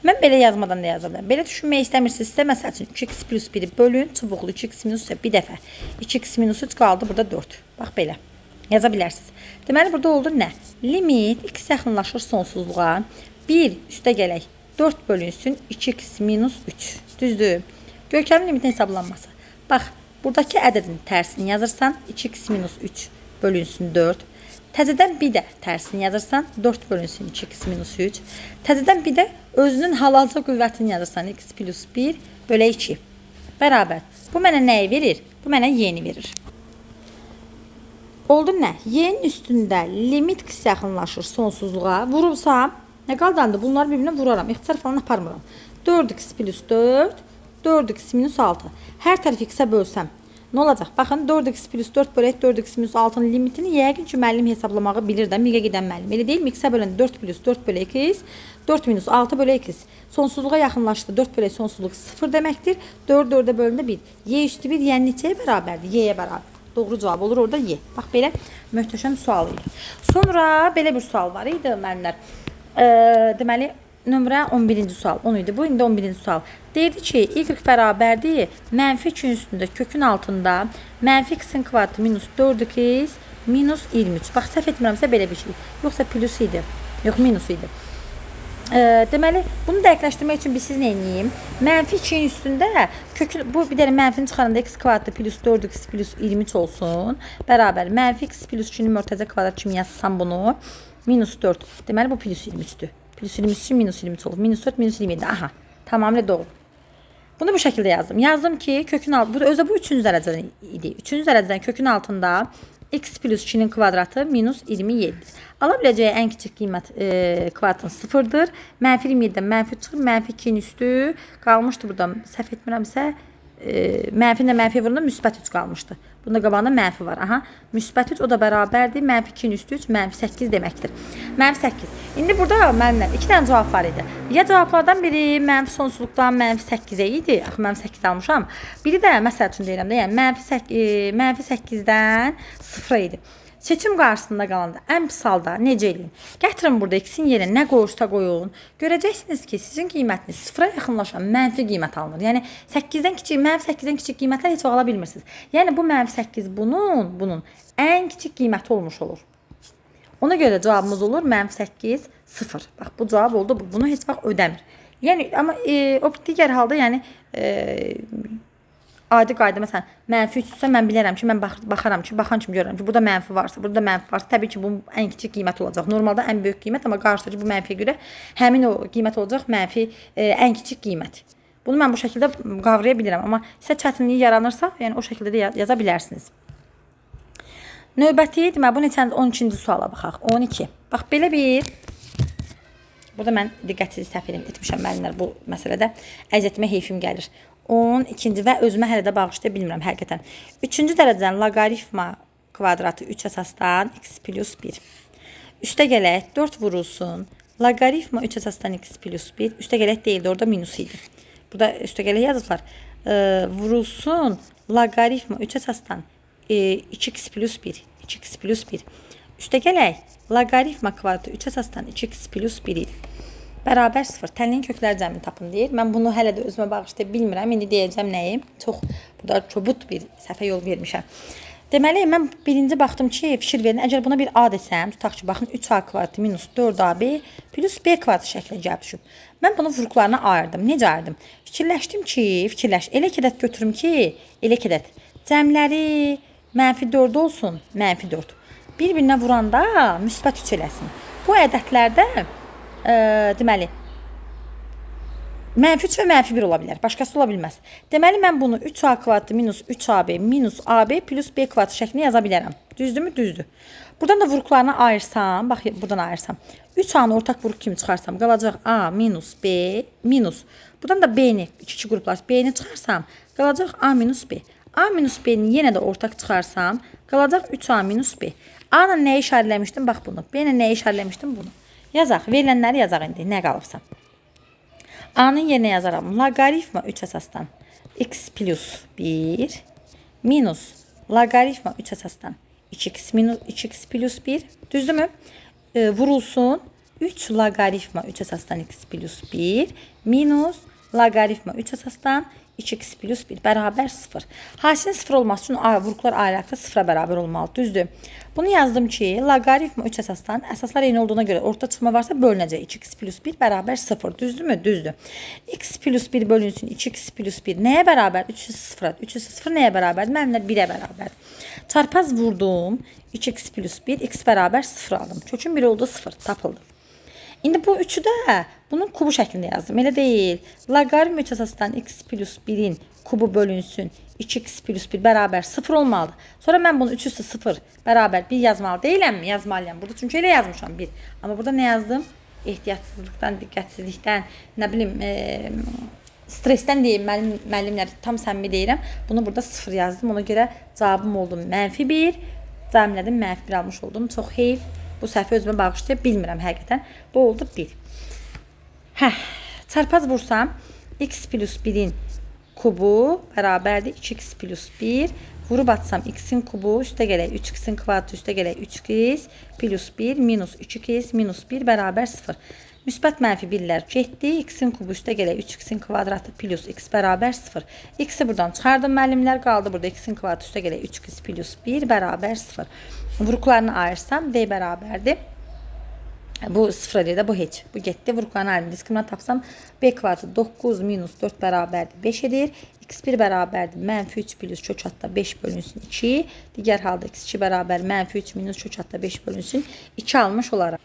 Mən belə yazmadan da yaza bilərəm. Belə düşünmək istəmirsinizsə, məsəl üçün 2x plus 1 bölün çubuqlu 2x minus 3-ə bir dəfə. 2x minus 3 qaldı burada 4. Bax belə. Yaza bilərsiniz. Deməli burada oldu nə? Limit x yaxınlaşır sonsuzluğa. 1 üstə gələk 4 bölünsün 2x minus 3. Düzdür. Görkəmin limitin hesablanması. Bax, buradakı ədədin tərsini yazırsan 2x minus 3 bölünsün 4. Təzədən bir də tərsini yazırsan 4 bölünsün 2x minus 3. Təzədən bir də özünün halalca qüvvətini yazırsan x plus 1 bölə 2. Bərabər. Bu mənə nəyi verir? Bu mənə y-ni verir. Oldu nə? Y-nin üstündə limit x yaxınlaşır sonsuzluğa. Vurulsam, nə qaldandı? Bunları bir-birinə vuraram. İxtisar falan aparmıram. 4x plus 4, 4x minus 6. Hər tərəf x-ə bölsəm Nə olacaq? Baxın 4x plus 4 bölək 4x minus 6-nın limitini yəqin ki, müəllim hesablamağı bilir də, miqə gedən müəllim. Elə deyil mi? X-ə böləndə 4 plus 4 bölək x, 4 minus 6 bölək x. Sonsuzluğa yaxınlaşdı. 4 bölək sonsuzluq 0 deməkdir. 4 4-ə bölündə 1. Y üstü 1 yəni neçəyə bərabərdir? Y-yə bərabər. Doğru cavab olur orada Y. Bax belə möhtəşəm sual idi. Sonra belə bir sual var idi müəllimlər. Deməli nömrə 11-ci sual. 10 idi bu. İndi 11-ci sual. Deyirdi ki, y bərabərdir. Mənfi 2-nin üstündə kökün altında mənfi x-in kvadratı minus 4x minus 23. Bax, səhv etmirəmsə belə bir şey. Yoxsa plus idi. Yox, minus idi. Deməli, bunu dəqiqləşdirmək üçün siz nə edeyim? Mənfi 2-nin üstündə kökün, bu bir dənə mənfini çıxaranda x kvadratı plus 4x plus 23 olsun. Bərabər mənfi x plus 2-nin mörtəzə kvadrat kimi yazsam bunu minus 4. Deməli, bu plus 23-dür. Plus 23 üçün minus 23 olur. Minus 4, minus 27. Aha, tamamilə doğru. Bunu bu şəkildə yazdım. Yazdım ki, kökün altında, özdə bu 3-cü dərəcədən idi. 3-cü dərəcədən kökün altında x plus 2-nin kvadratı minus 27. Ala biləcəyi ən kiçik qiymət kvadratın 0-dır. Mənfi 27-dən mənfi çıxır. Mənfi 2-nin üstü qalmışdı burada. Səhv etmirəmsə, mənfi ilə mənfi vurunda müsbət 3 qalmışdı. Bunda qabağında mənfi var. Aha, müsbət 3 o da bərabərdir. Mənfi 2-nin üstü 3, mənfi 8 deməkdir. Mənfi 8. İndi burada məndən 2 dənə cavab var idi. Ya cavablardan biri mənfi sonsuzluqdan mənfi 8-ə idi. Axı mənfi 8 almışam. Biri də məsəl üçün deyirəm də, yəni mənfi 8-dən 0 idi. Seçim qarşısında qalanda ən pis halda necə edin? Gətirin burada x-in yerinə nə qoyursa qoyun. Görəcəksiniz ki, sizin qiymətiniz 0-a yaxınlaşan mənfi qiymət alınır. Yəni 8-dən kiçik, mənfi 8-dən kiçik qiymətlər heç ala bilmirsiniz. Yəni bu mənfi 8 bunun ən kiçik qiyməti olmuş olur. Ona görə cavabımız olur mənfi 8 0. Bax bu cavab oldu bu. Bunu heç vaxt ödəmir. Yəni amma o digər halda yəni adi qayda məsələn mənfi 3-sə mən bilərəm ki, mən baxaram ki, baxan kimi görürəm ki, burada mənfi varsa, təbii ki, bu ən kiçik qiymət olacaq. Normalda ən böyük qiymət, amma qarşıdakı bu mənfiyə görə həmin o qiymət olacaq mənfi ən kiçik qiymət. Bunu mən bu şəkildə qavraya bilirəm, amma sizə çətinliyi yaranırsa, yəni o şəkildə də yaza bilərsiniz. Növbəti deməli bu neçənci 12-ci suala baxaq. 12. Bax belə bir burada mən diqqətsiz səhv etmişəm müəllimlər bu məsələdə. Əziyyətimə heyfim gəlir. 12-ci və özümə hələ də bağışlaya bilmirəm həqiqətən. 3-cü dərəcədən loqaritma kvadratı 3 əsasdan x plus 1. Üstə gələk 4 vurulsun. Loqaritma 3 əsasdan x plus 1. Üstə gələk deyildi, orada minus idi. Burada üstə gələk yazıblar. Vurulsun loqaritma 3 əsasdan 2x plus 1. 2x plus 1. Üstə gələk loqaritma kvadratı 3 əsasdan 2x plus 1 idi. Bərabər 0. Tənliyin kökləri cəmini tapın deyir. Mən bunu hələ də özümə bağışlaya bilmirəm. İndi deyəcəm nəyi? Çox burada çobut bir səhvə yol vermişəm. Deməli, mən birinci baxdım ki, fikir verin. Əgər buna bir A desəm, tutaq ki, baxın 3A kvadratı minus 4AB plus B kvadratı şəklinə gəlib düşüb. Mən bunu vuruqlarına ayırdım. Necə ayırdım? Fikirləşdim ki, elə kədət götürüm ki, elə kədət. Cəmləri mənfi 4 olsun, mənfi 4. Bir-birinə vuranda müsbət 3 eləsin. Bu ədədlərdə deməli mənfi 3 və mənfi 1 ola bilər. Başqası ola bilməz. Deməli mən bunu 3A kvadratı minus 3AB minus AB plus B kvadratı şəklində yaza bilərəm. Düzdürmü? Düzdür. Buradan da vuruqlarını ayırsam, bax buradan ayırsam 3A-nı ortaq vuruq kimi çıxarsam qalacaq A minus B minus. Buradan da B-ni 2 qruplar B-ni çıxarsam qalacaq A minus B. A minus B-ni yenə də ortaq çıxarsam qalacaq 3A minus B. A-la nəyi işarələmişdim? Bax bunu. B-ilə nəyi işarələmişdim? Bunu. Yazaq. Verilənləri yazaq indi. Nə qalıbsa. A-nın yerinə yazaram. Loqaritma 3 əsasdan x plus 1 minus loqaritma 3 əsasdan 2x plus 1. Düzdürmü? Vurulsun. 3 loqaritma 3 əsasdan x plus 1 minus loqaritma 3 əsasdan 2x plus 1 bərabər 0. Hasilin 0 olması üçün vuruqlar ayrı-ayrı 0-a bərabər olmalı. Düzdür. Bunu yazdım ki, loqaritma 3 əsasdan əsaslar eyni olduğuna görə orta çıxma varsa bölünəcək. 2x plus 1 bərabər 0. Düzdürmü? Düzdür. X plus 1 bölünsün 2x plus 1 nəyə bərabər? 300 0-a. 300 0 nəyə bərabər? Mənimlə 1-ə bərabər. Çarpaz vurdum. 2x plus 1 x bərabər 0 aldım. Kökün 1 oldu 0. Tapıldı. İndi bu üçü də bunun kubu şəklində yazdım. Elə deyil. Loqaritm 3 əsasdan x plus 1-in kubu bölünsün 2x plus 1 bərabər 0 olmalıdır. Sonra mən bunu 3 üstü 0 bərabər 1 yazmalı deyiləmmi? Yazmalıyam. Burada çünki elə yazmışam 1. Amma burada nə yazdım? Ehtiyatsızlıqdan, diqqətsizlikdən, nə bilim, Stresten deyim, müəllimlər, tam səmimi deyirəm. Bunu burada 0 yazdım. Ona görə cavabım oldu -1. Cəmlədim, -1 almış oldum. Çox heyf. Bu səhvi özümə bağışlaya bilmirəm həqiqətən. Bu oldu 1. Çarpaz vursam x plus 1'in kubu bərabərdir 2x plus 1. Vurub atsam x'in kubu üstə gələk 3x'in kvadratı üstə gələk 3x plus 1 minus 2x minus 1 bərabər 0. Müsbət mənfi 1'lər getdi. X'in kubu üstə gələk 3x'in kvadratı plus x bərabər 0. X'i buradan çıxardım müəllimlər. Qaldı burada x'in kvadratı üstə gələk 3x plus 1 bərabər 0. Vuruqlarını ayırsam v bərabərdir. Bu 0 edir də, bu heç. Bu getdi. Vuruqlarını ayırdım. Diskriminant tapsam b kvadratı 9 minus 4 bərabərdir 5 edir. x1 bərabərdir -3 plus kök hatta 5 bölünsün 2. Digər halda x2 bərabər -3 minus kök hatta 5 bölünsün 2 almış olaraq.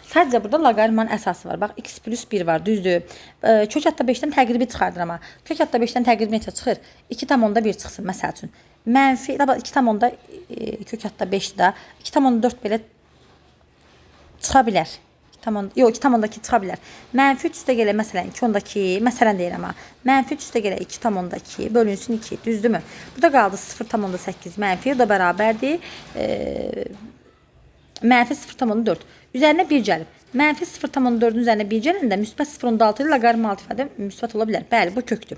Sadəcə burada loqaritmanın əsası var. Bax, x plus 1 var, düzdür. Kök hatta 5-dən təqribi çıxardır amma. Kök hatta 5-dən təqribi neçə çıxır? 2,1 çıxsın, məsəl üçün. Mənfi, 2,kök hatta 5-də, 2,4 belə çıxa bilər. Yox, 2,2 çıxa bilər. -3 üstə gələ, məsələn, 2,2, məsələn deyirəm ha. -3 üstə gələ 2,2 bölünsün 2, düzdürmü? Burada qaldı 0,8 mənfi, o da bərabərdir. -0,4. Üzərinə 1 gəlib. -0,4-ün üzərinə 1 gələndə müsbət 0,6 ilə loqaritm alt ifadə müsbət ola bilər. Bəli, bu kökdür.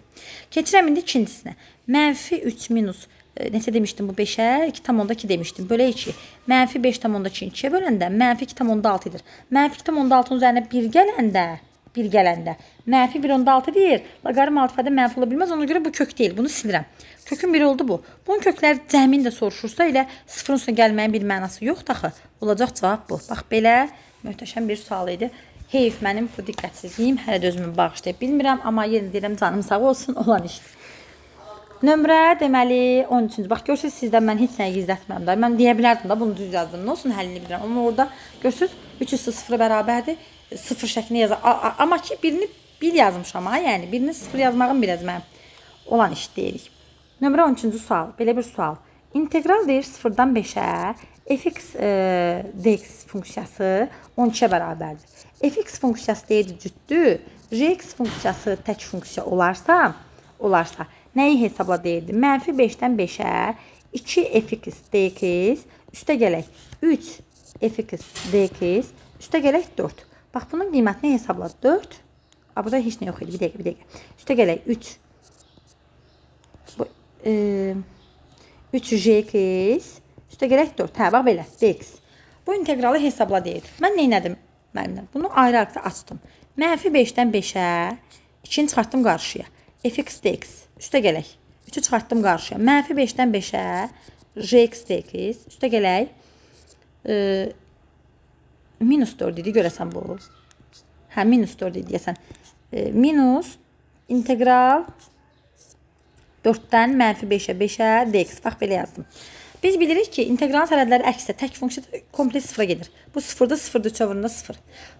Keçirəm indi ikincisinə. -3 minus neçə demişdim bu 5-ə? 2,2 demişdim. Bölək 2. -5,2 2-yə böləndə -2,6 edir. -2,6-ın üzərinə 1 gələndə -1,6 deyir. Loqaritm alt ifadə mənfi ola bilməz. Ona görə bu kök deyil. Bunu silirəm. Kökün biri oldu bu. Bunun kökləri cəmini də soruşursa elə 0-ın üstünə gəlməyin bir mənası yoxdur axı. Olacaq cavab bu. Bax, belə möhtəşəm bir sual idi. Heyf, mənim bu diqqətsizliyim hələ də özümü bağışlaya bilmirəm. Amma yenə deyirəm, canım sağ olsun, olan işdir. Nömrə deməli 13-cü. Bax, görürsünüz, sizdən mən heç nəyə gizlətmirəm da. Mən deyə bilərdim da, bunu düz yazdım. Nə olsun, həllini bilirəm. Amma orada görürsünüz, 3 üstü 0-a bərabərdir. 0 şəklini yazar. Amma ki, birini 1 yazmışam ha. Yəni, birini 0 yazmağım biraz mənim olan iş deyirik. Nömrə 13-cü sual. Belə bir sual. İntegral deyir 0-dan 5-ə fx dx funksiyası 12-ə bərabərdir. Fx funksiyası deyir cütdür. Rx funksiyası tək funksiya olarsa nəyi hesabla deyirdi? -5-dən 5-ə 2 fx dx üstə gələk 3 fx dx üstə gələk 4. Bax, bunun qiymətini hesabla 4. Burada heç nə yox idi. Bir dəqiqə. Üstə gələk 3 üstə gələk 4. Hə, bax belə, dx. Bu integralı hesabla deyir. Mən nə etdim müəllimlər? Bunu ayrı-ayrı açdım. -5-dən 5-ə 2-ni çıxartdım qarşıya. Fx dx üstə gələk. 3-ü çıxartdım qarşıya. -5-dən 5-ə rx dx üstə gələk -4 idi, görəsən bu. Hə, -4 idi deyəsən. Minus integral 4-dən -5-ə 5-ə dx. Bax, belə yazdım. Biz bilirik ki, integralın sərhədləri əkssə tək funksiya komple 0-a gedir. Bu 0-da 0-da 3-ə vurunda 0.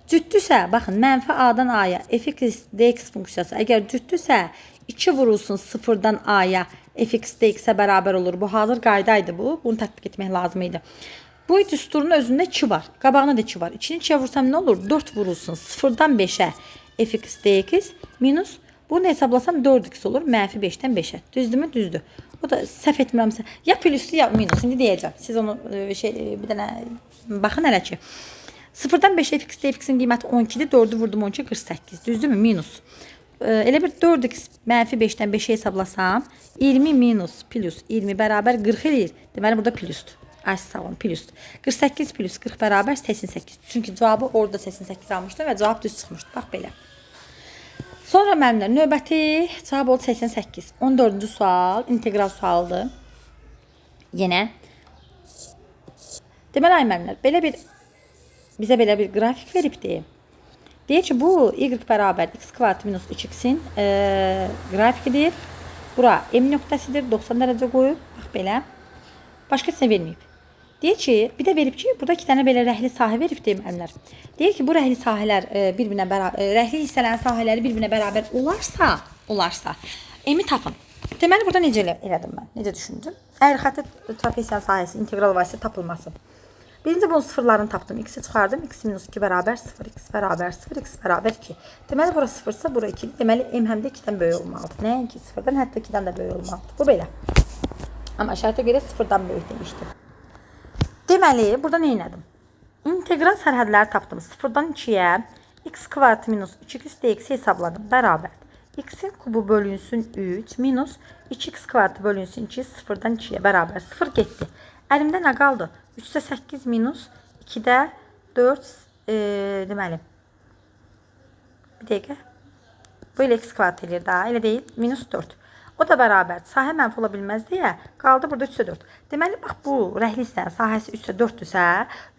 Cütdüsə, baxın, -a-dan a-ya fx dx funksiyası əgər cütdüsə 2 vurulsun 0-dan a-ya fx dx-ə bərabər olur. Bu hazır qaydaydı bu. Bunu tətbiq etmək lazım idi. Bu düsturun özündə 2 var. Qabağına da 2 var. 2-ni 2-yə vursam nə olur? 4 vurulsun 0-dan 5-ə fx dx minus bunu hesablasam 4x olur. -5-dən 5-ə. Düzdürmü? Düzdür. O da səhv etmirəmsə ya pluslu ya minus. İndi deyəcəm. Siz onu bir dənə baxın hələ ki. 0-dan 5-ə fx dx-in qiyməti 12-dir. 4-ü vurdum 12, 48. Düzdürmü? Minus. Elə bir 4x -5-dən 5-ə hesablasam 20 minus plus 20 bərabər 40 edir. Deməli burada plusdur. Ay sağ olun, plusdur. 48 plus 40 bərabər 88. Çünki cavabı orada 88 almışdım və cavab düz çıxmışdı. Bax belə. Sonra müəllimlər, növbəti cavab oldu 88. 14-cü sual, integral sualdır. Yenə. Deməli, ay müəllimlər, bizə belə bir qrafik veribdir. Deyək ki, bu y bərabər x kvadrat minus 3x'in qrafikidir. Bura m nöqtəsidir, 90 dərəcə qoyub. Bax belə. Başqa heç nə verməyib. Deyək ki, bir də verib ki, burada 2 dənə belə rəhli sahə veribdir müəllimlər. Deyək ki, bu rəhli sahələr bir-birinə bərabər, rəhli hissələrin sahələri bir-birinə bərabər olarsa, m-i tapın. Deməli, burada necə elədim mən? Necə düşündüm? Əgər xətti trapesiyanın sahəsi integral vasitə tapılması. Birinci bunun sıfırlarını tapdım. X'i çıxardım. X minus 2 bərabər 0. X bərabər 0. X bərabər 2. Deməli, bura 0 ise bura 2. Deməli, M həm də 2-dən böyük olmalıdır. Nəinki 0-dan, hətta 2-dən də böyük olmalıdır. Bu belə. Amma şərtə görə 0-dan böyük demişdim. Deməli, burada nə etdim? İntegral sərhədləri tapdım. 0-dan 2-yə x kvadrat minus 2x dx hesabladım. Bərabər. X'in kubu bölünsün 3 minus 2x kvadratı bölünsün 2 0-dan 2'ye bərabər. 0 getdi. Əlimdə nə qaldı? 3-də 8 minus 2-də 4 deməli. Bir dəqiqə. Bu ilə x kvadrat edir daha. Elə deyil. Minus 4. O da bərabər. Sahə mənfi ola bilməz deyə qaldı burada 3-də 4. Deməli, bax bu rəhli hissənin sahəsi 3-də 4-dürsə,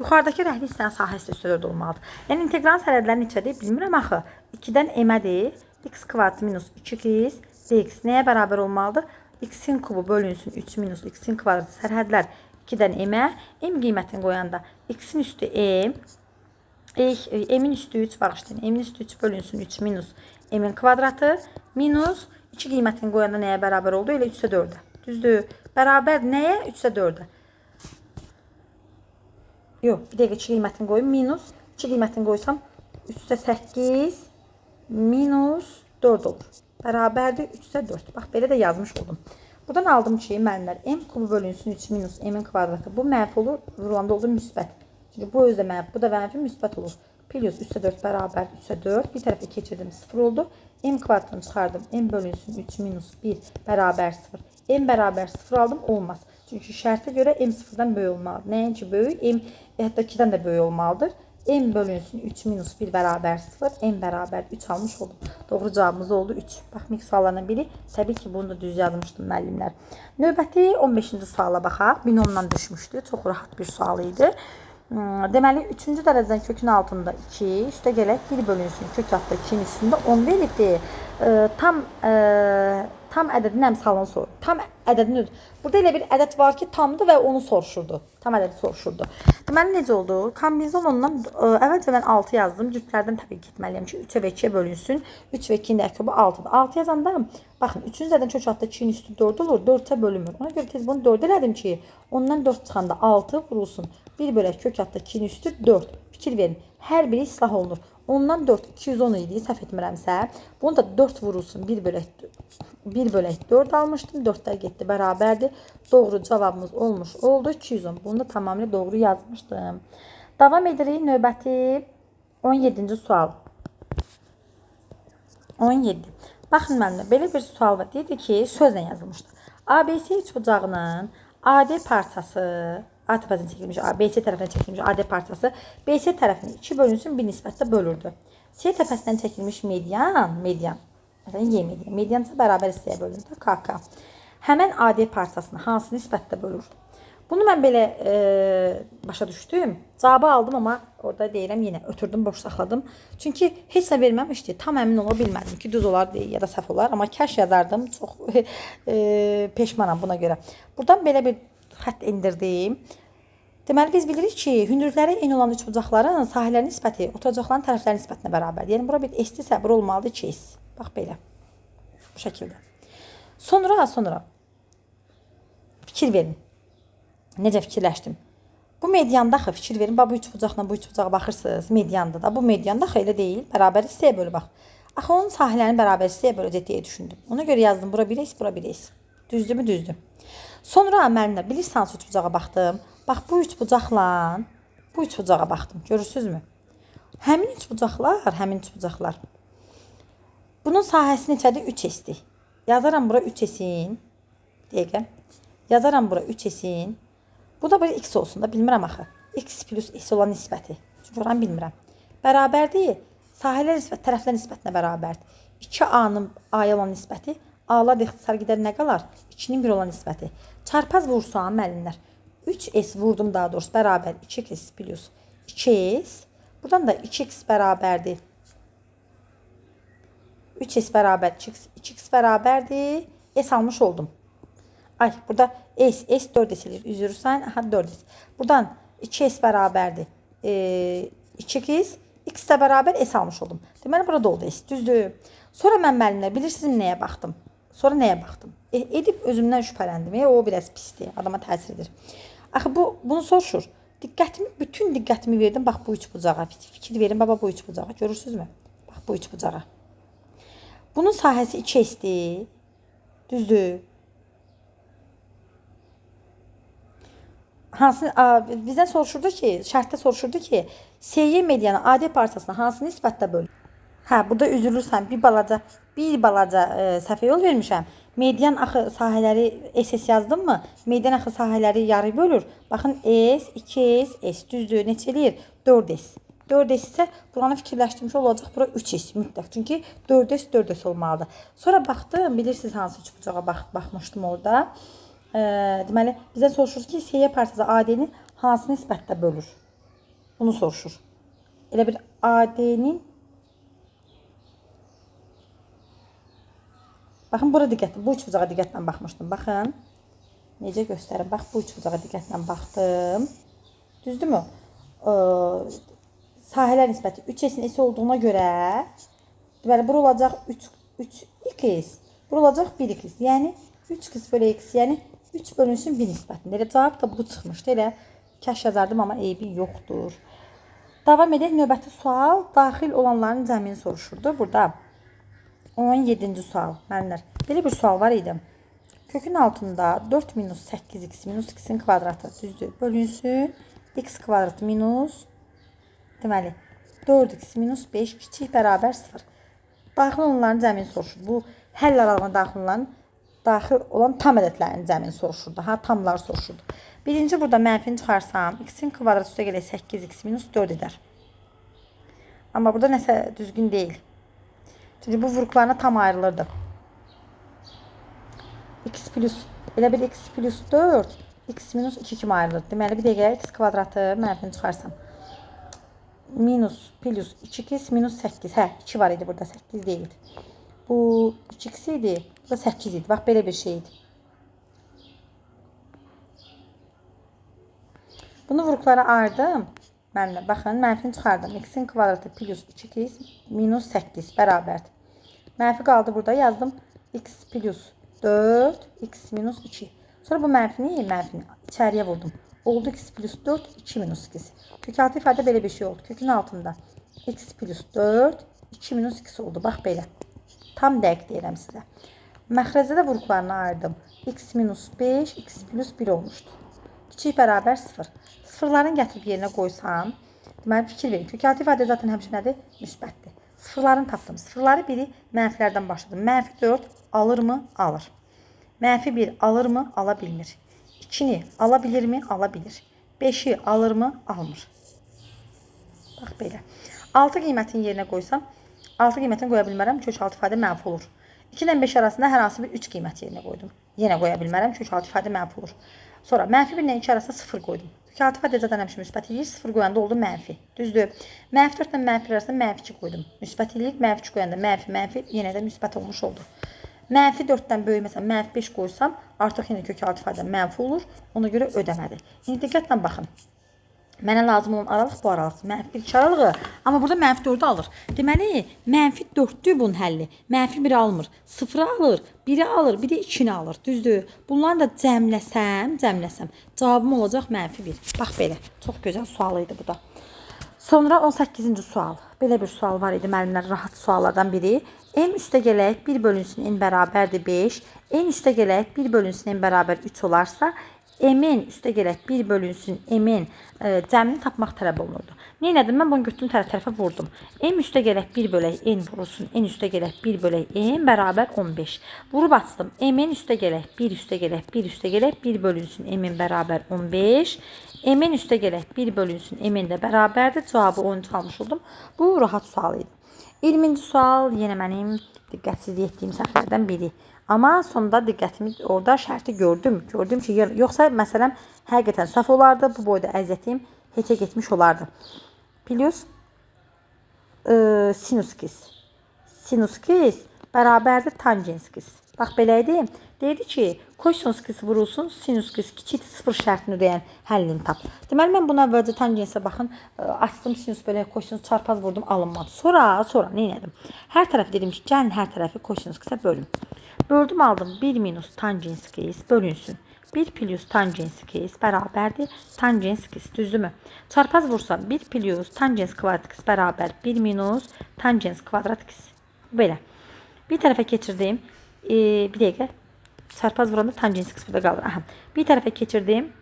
yuxarıdakı rəhli hissənin sahəsi 3-də 4 olmalıdır. Yəni, inteqral sərhədləri neçədir? Bilmirəm axı. 2-dən m-dir. X kvadrat minus 2x dx nəyə bərabər olmalıdır? X'in kubu bölünsün 3 minus x'in kvadratı sərhədlər 2-dən m-ə. M qiymətini qoyanda x'in üstü m. M'in üstü 3 bağışlayın. M'in üstü 3 bölünsün 3 minus m'in kvadratı minus 2 qiymətini qoyanda nəyə bərabər oldu? Elə 3-də 4-ə. Düzdür. Bərabər nəyə? 3-də 4-ə. Yox, bir dəqiqə 2 qiymətini qoyum. Minus 2 qiymətini qoysam 3-də 8 minus 4 olur. Bərabərdir 3-də 4. Bax, belə də yazmış oldum. Buradan aldım ki, müəllimlər, m kubu bölünsün 3 minus m'in kvadratı. Bu mənfi olur, vurulanda olur müsbət. Çünki bu özdə mənfi, bu da mənfi müsbət olur. Plus 3-də 4 bərabər 3-də 4. Bir tərəfə keçirdim 0 oldu. M kvadratını çıxardım. M bölünsün 3 minus 1 bərabər 0. M bərabər 0 aldım, olmaz. Çünki şərtə görə M 0-dan böyük olmalıdır. Nəinki böyük? M hətta 2-dən də böyük olmalıdır. M bölünsün 3 minus 1 bərabər 0. M bərabər 3 almış oldum. Doğru cavabımız oldu 3. Bax, mix suallarından biri. Təbii ki, bunu da düz yazmışdım müəllimlər. Növbəti 15-ci suala baxaq. Binomdan düşmüşdü. Çox rahat bir sual idi. Deməli, 3-cü dərəcədən kökün altında 2, üstə gələk 1 bölünsün kök altında 2-nin üstündə 10 veribdir. Tam ədədin əmsalını sorur. Tam ədədin ödür. Burada elə bir ədəd var ki, tamdır və onu soruşurdu. Tam ədədi soruşurdu. Deməli, necə oldu? Kombinizon ondan əvvəlcədən 6 yazdım. Cütlərdən təbii ki, etməliyəm ki, 3-ə və 2-yə bölünsün. 3 və 2-nin əkubu 6-dır. 6 yazanda, baxın, 3-cü dərəcədən kök altında 2-nin üstü 4 olur, 4-ə bölünmür. Ona görə tez bunu 4 elədim ki, ondan 4 çıxanda 6 vurulsun. 1 bölək kök altında 2-nin üstü 4. Fikir verin. Hər biri islah olunur. Ondan 4 210 idi, səhv etmirəmsə. Bunu da 4 vurulsun. 1 bölək 4 almışdım. 4'lər getdi, bərabərdir. Doğru cavabımız olmuş oldu 210. Bunu da tamamilə doğru yazmışdım. Davam edirik. Növbəti 17-ci sual. 17. Baxın mənimlə, belə bir sual var. Dedi ki, sözlə yazılmışdı. ABC üçbucağının AD parçası, A tərəfindən çəkilmiş, BC tərəfindən çəkilmiş AD parçası BC tərəfindən 2 bölünsün 1 nisbətdə bölürdü. C təpəsindən çəkilmiş median, məsələn, Y median, median isə bərabər hissəyə bölündü, KK. Həmən AD parçasını hansı nisbətdə bölür? Bunu mən belə başa düşdüm. Cavabı aldım, amma orada deyirəm yenə ötürdüm, boş saxladım. Çünki heç nə verməmişdi. Tam əmin ola bilmədim ki, düz olar ya da səhv olar. Amma kəş yazardım. Çox peşmanam buna görə. Buradan belə bir xətt indirdim. Deməli, biz bilirik ki, hündürlükləri eyni olan üçbucaqların sahələrin nisbəti oturacaqların tərəflərin nisbətinə bərabərdir. Yəni, bura bir S-dir, bura olmalıdır 2S. Bax, belə. Bu şəkildə. Sonra fikir verin. Necə fikirləşdim? Bu medianda axı fikir verin. Bu üçbucaqla bu üçbucağa baxırsınız. Medianda da. Bu medianda axı elə deyil. Bərabər hissəyə bölü bax. Axı onun sahələrini bərabər hissəyə böləcək deyə düşündüm. Ona görə yazdım. Bura 1S, bura 1S. Düzdürmü? Düzdür. Sonra müəllimlər, bilirsiniz üçbucağa baxdım. Bax, bu üçbucaqla bu üçbucağa baxdım. Görürsünüzmü? Həmin üçbucaqlar. Bunun sahəsi neçədir? 3S'dir. Yazaram bura 3S'in. Dəqiqə. Yazaram bura 3S'in. Bu da bir X olsun da, bilmirəm axı. X plus S olan nisbəti. Çünki oranı bilmirəm. Bərabərdir. Sahələr nisbət, tərəflər nisbətinə bərabərdir. 2A'nın A'ya olan nisbəti. A'lar ixtisar gedər nə qalar? 2-nin 1 olan nisbəti. Çarpaz vursan müəllimlər. 3S vurdum daha doğrusu bərabər 2X plus 2S. Buradan da 2X bərabərdir. 3S bərabər 2X bərabərdir. S almış oldum. Ay, burada S 4S edir. Üzürsən, aha 4S. Buradan 2S bərabərdir. 2X, X də bərabər S almış oldum. Deməli, burada oldu S. Düzdür. Sonra mən müəllimlər, bilirsiniz nəyə baxdım? Edib özümdən şübhələndim. O biraz pisdir. Adama təsir edir. Axı, bunu soruşur. bütün diqqətimi verdim. Bax bu üçbucağa. Fikir verin baba bu üçbucağa. Görürsünüzmü? Bax bu üçbucağa. Bunun sahəsi 2S-dir. Düzdür. Bizdən soruşurdu ki, şərtdə soruşurdu ki, SY medianı AD parçasına hansı nisbətdə bölünür? Burada üzülürsən, bir balaca səhvə yol vermişəm. Median axı sahələri SS yazdım mı? Median axı sahələri yarı bölür. Baxın S, 2S, S düzdür. Neçə eləyir? 4S. 4S isə buranı fikirləşdirmiş olacaq. Bura 3S mütləq. Çünki 4S 4S olmalıdır. Sonra baxdım, bilirsiniz hansı üçbucağa baxmışdım orada. Deməli, bizə soruşur ki, SY parçası AD-ni hansı nisbətdə bölür? Bunu soruşur. Elə bir AD-nin baxın, bura diqqətlə, bu üçbucağa diqqətlə baxmışdım. Baxın, necə göstərim? Bax, bu üçbucağa diqqətlə baxdım. Düzdürmü? Sahələr nisbəti 3S-in S olduğuna görə, deməli, bura olacaq 3x, bura olacaq 1x. Yəni, 3x bölü x, yəni 3 bölünsün 1 nisbətində. Elə cavab da bu çıxmışdı. Elə kəş yazardım, amma eybi yoxdur. Davam edək, növbəti sual daxil olanların cəmini soruşurdu. Burada 17-ci sual. Müəllimlər, belə bir sual var idi. Kökün altında 4 minus 8x minus x-in kvadratı düzdür. Bölünsün x kvadratı minus, deməli, 4x minus 5 kiçik bərabər 0. Daxil olanların cəmini soruşur. Bu, həll aralığına daxil olan tam ədədlərin cəmini soruşurdu. Tamlar soruşurdu. Birinci burada mənfini çıxarsam, x-in kvadratı üstə gələk 8x minus 4 edər. Amma burada nəsə düzgün deyil. Çünki bu vuruqlarına tam ayrılırdı. X plus, elə bir x plus 4, x minus 2 kimi ayrılır. Deməli, bir dəqiqə x kvadratı mənfini çıxarsam. Minus plus 2x minus 8. 2 var idi burada, 8 deyildi. Bu 2x idi, bu da 8 idi. Bax, belə bir şey idi. Bunu vuruqlara ayırdım. Baxın, mənfini çıxardım. X-in kvadratı plus 2x minus 8 bərabərdir. Mənfi qaldı burada. Yazdım x plus 4, x minus 2. Sonra bu mənfini içəriyə vurdum. Oldu x plus 4, 2 minus 2. Kökaltı ifadə belə bir şey oldu. Kökün altında x plus 4, 2 minus 2 oldu. Bax, belə. Tam dəqiq deyirəm sizə. Məxrəcdə də vuruqlarını ayırdım. X minus 5, x plus 1 olmuşdu. Kiçik bərabər 0. Sıfırların gətirib yerinə qoysam, deməli, fikir verin. Kökaltı ifadə zaten həmişə nədir? Müsbətdir. Sıfırlarını tapdım. Sıfırları biri mənfilərdən başladım. Mənfi 4 alır mı? Alır. Mənfi 1 alır mı? Ala bilmir. 2-ni ala bilirmi? Ala bilir. 5-i alır mı? Almır. Bax, belə. 6 qiymətini yerinə qoysam, 6 qiymətini qoya bilmərəm. Kökaltı ifadə mənfi olur. 2 ilə 5 arasında hər hansı bir 3 qiymət yerinə qoydum. Yenə qoya bilmərəm. Kökaltı ifadə mənfi olur. Sonra mənfi 1 ilə 2 arasında 0 qoydum. Kökaltı ifadə zaten həmişə müsbət eləyir. 0 qoyanda oldu mənfi. Düzdür. Mənfi 4 ilə mənfi arasında mənfi 2 qoydum. Müsbət eləyir. Mənfi 2 qoyanda mənfi yenə də müsbət olmuş oldu. Mənfi 4-dən böyük, məsələn, mənfi 5 qoysam, artıq yenə kökaltı ifadə mənfi olur. Ona görə ödəmədi. İndi diqqətlə baxın. Mənə lazım olan aralıq bu aralıq. Mənfi 2 aralığı. Amma burada mənfi 4-ü alır. Deməli, mənfi 4-dür bunun həlli. Mənfi 1-i almır. 0-ı alır. 1-i alır. Bir də 2-ni alır. Düzdür. Bunları da cəmləsəm. Cavabım olacaq mənfi 1. Bax, belə. Çox gözəl sual idi bu da. Sonra 18-ci sual. Belə bir sual var idi müəllimlər, rahat suallardan biri. M üstə gələk 1 bölünsün n bərabərdir 5. N üstə gələk 1 bölünsün n bərabər 3 olarsa, M-in üstə gələk 1 bölünsün M-in cəmini tapmaq tələb olunurdu. Nə elədim? Mən bunu götürdüm, tərəfə vurdum. M üstə gələk 1 bölək n vurulsun. N üstə gələk 1 bölək n bərabər 15. Vurub açdım. M-in üstə gələk 1 üstə gələk 1 üstə gələk 1 bölünsün M-in bərabər 15. M-in üstə gələk 1 bölünsün M-in də bərabərdir. Cavabı 13 almış oldum. Bu rahat sual idi. 20-ci sual yenə mənim diqqətsizlik etdiyim səhvlərdən biri. Amma sonunda diqqətimi orada şərti gördüm. Gördüm ki, yoxsa məsələm həqiqətən səhv olardı. Bu boyda əziyyətim heçə getmiş olardı. Plus sinus x. Sinus x bərabərdir tangens x. Bax, belə idi. Deyirdi ki, kosinus x vurulsun, sinus x kiçik 0 şərtini ödəyən həllini tap. Deməli, mən buna əvvəlcə tangensə baxın, açdım sinus belə kosinus çarpaz vurdum, alınmadı. Sonra nə elədim? Hər tərəfi dedim ki, gəlin hər tərəfi kosinus x-ə bölün. Böldüm, aldım 1 minus tangens x bölünsün. 1 plus tangens x bərabərdir tangens x, düzdürmü? Çarpaz vursam 1 plus tangens kvadrat x bərabər 1 minus tangens kvadrat x. Belə. Bir tərəfə keçirdim. Bir dəqiqə. Çarpaz vuranda tangens x burada qalır. Aha. Bir tərəfə keçirdim.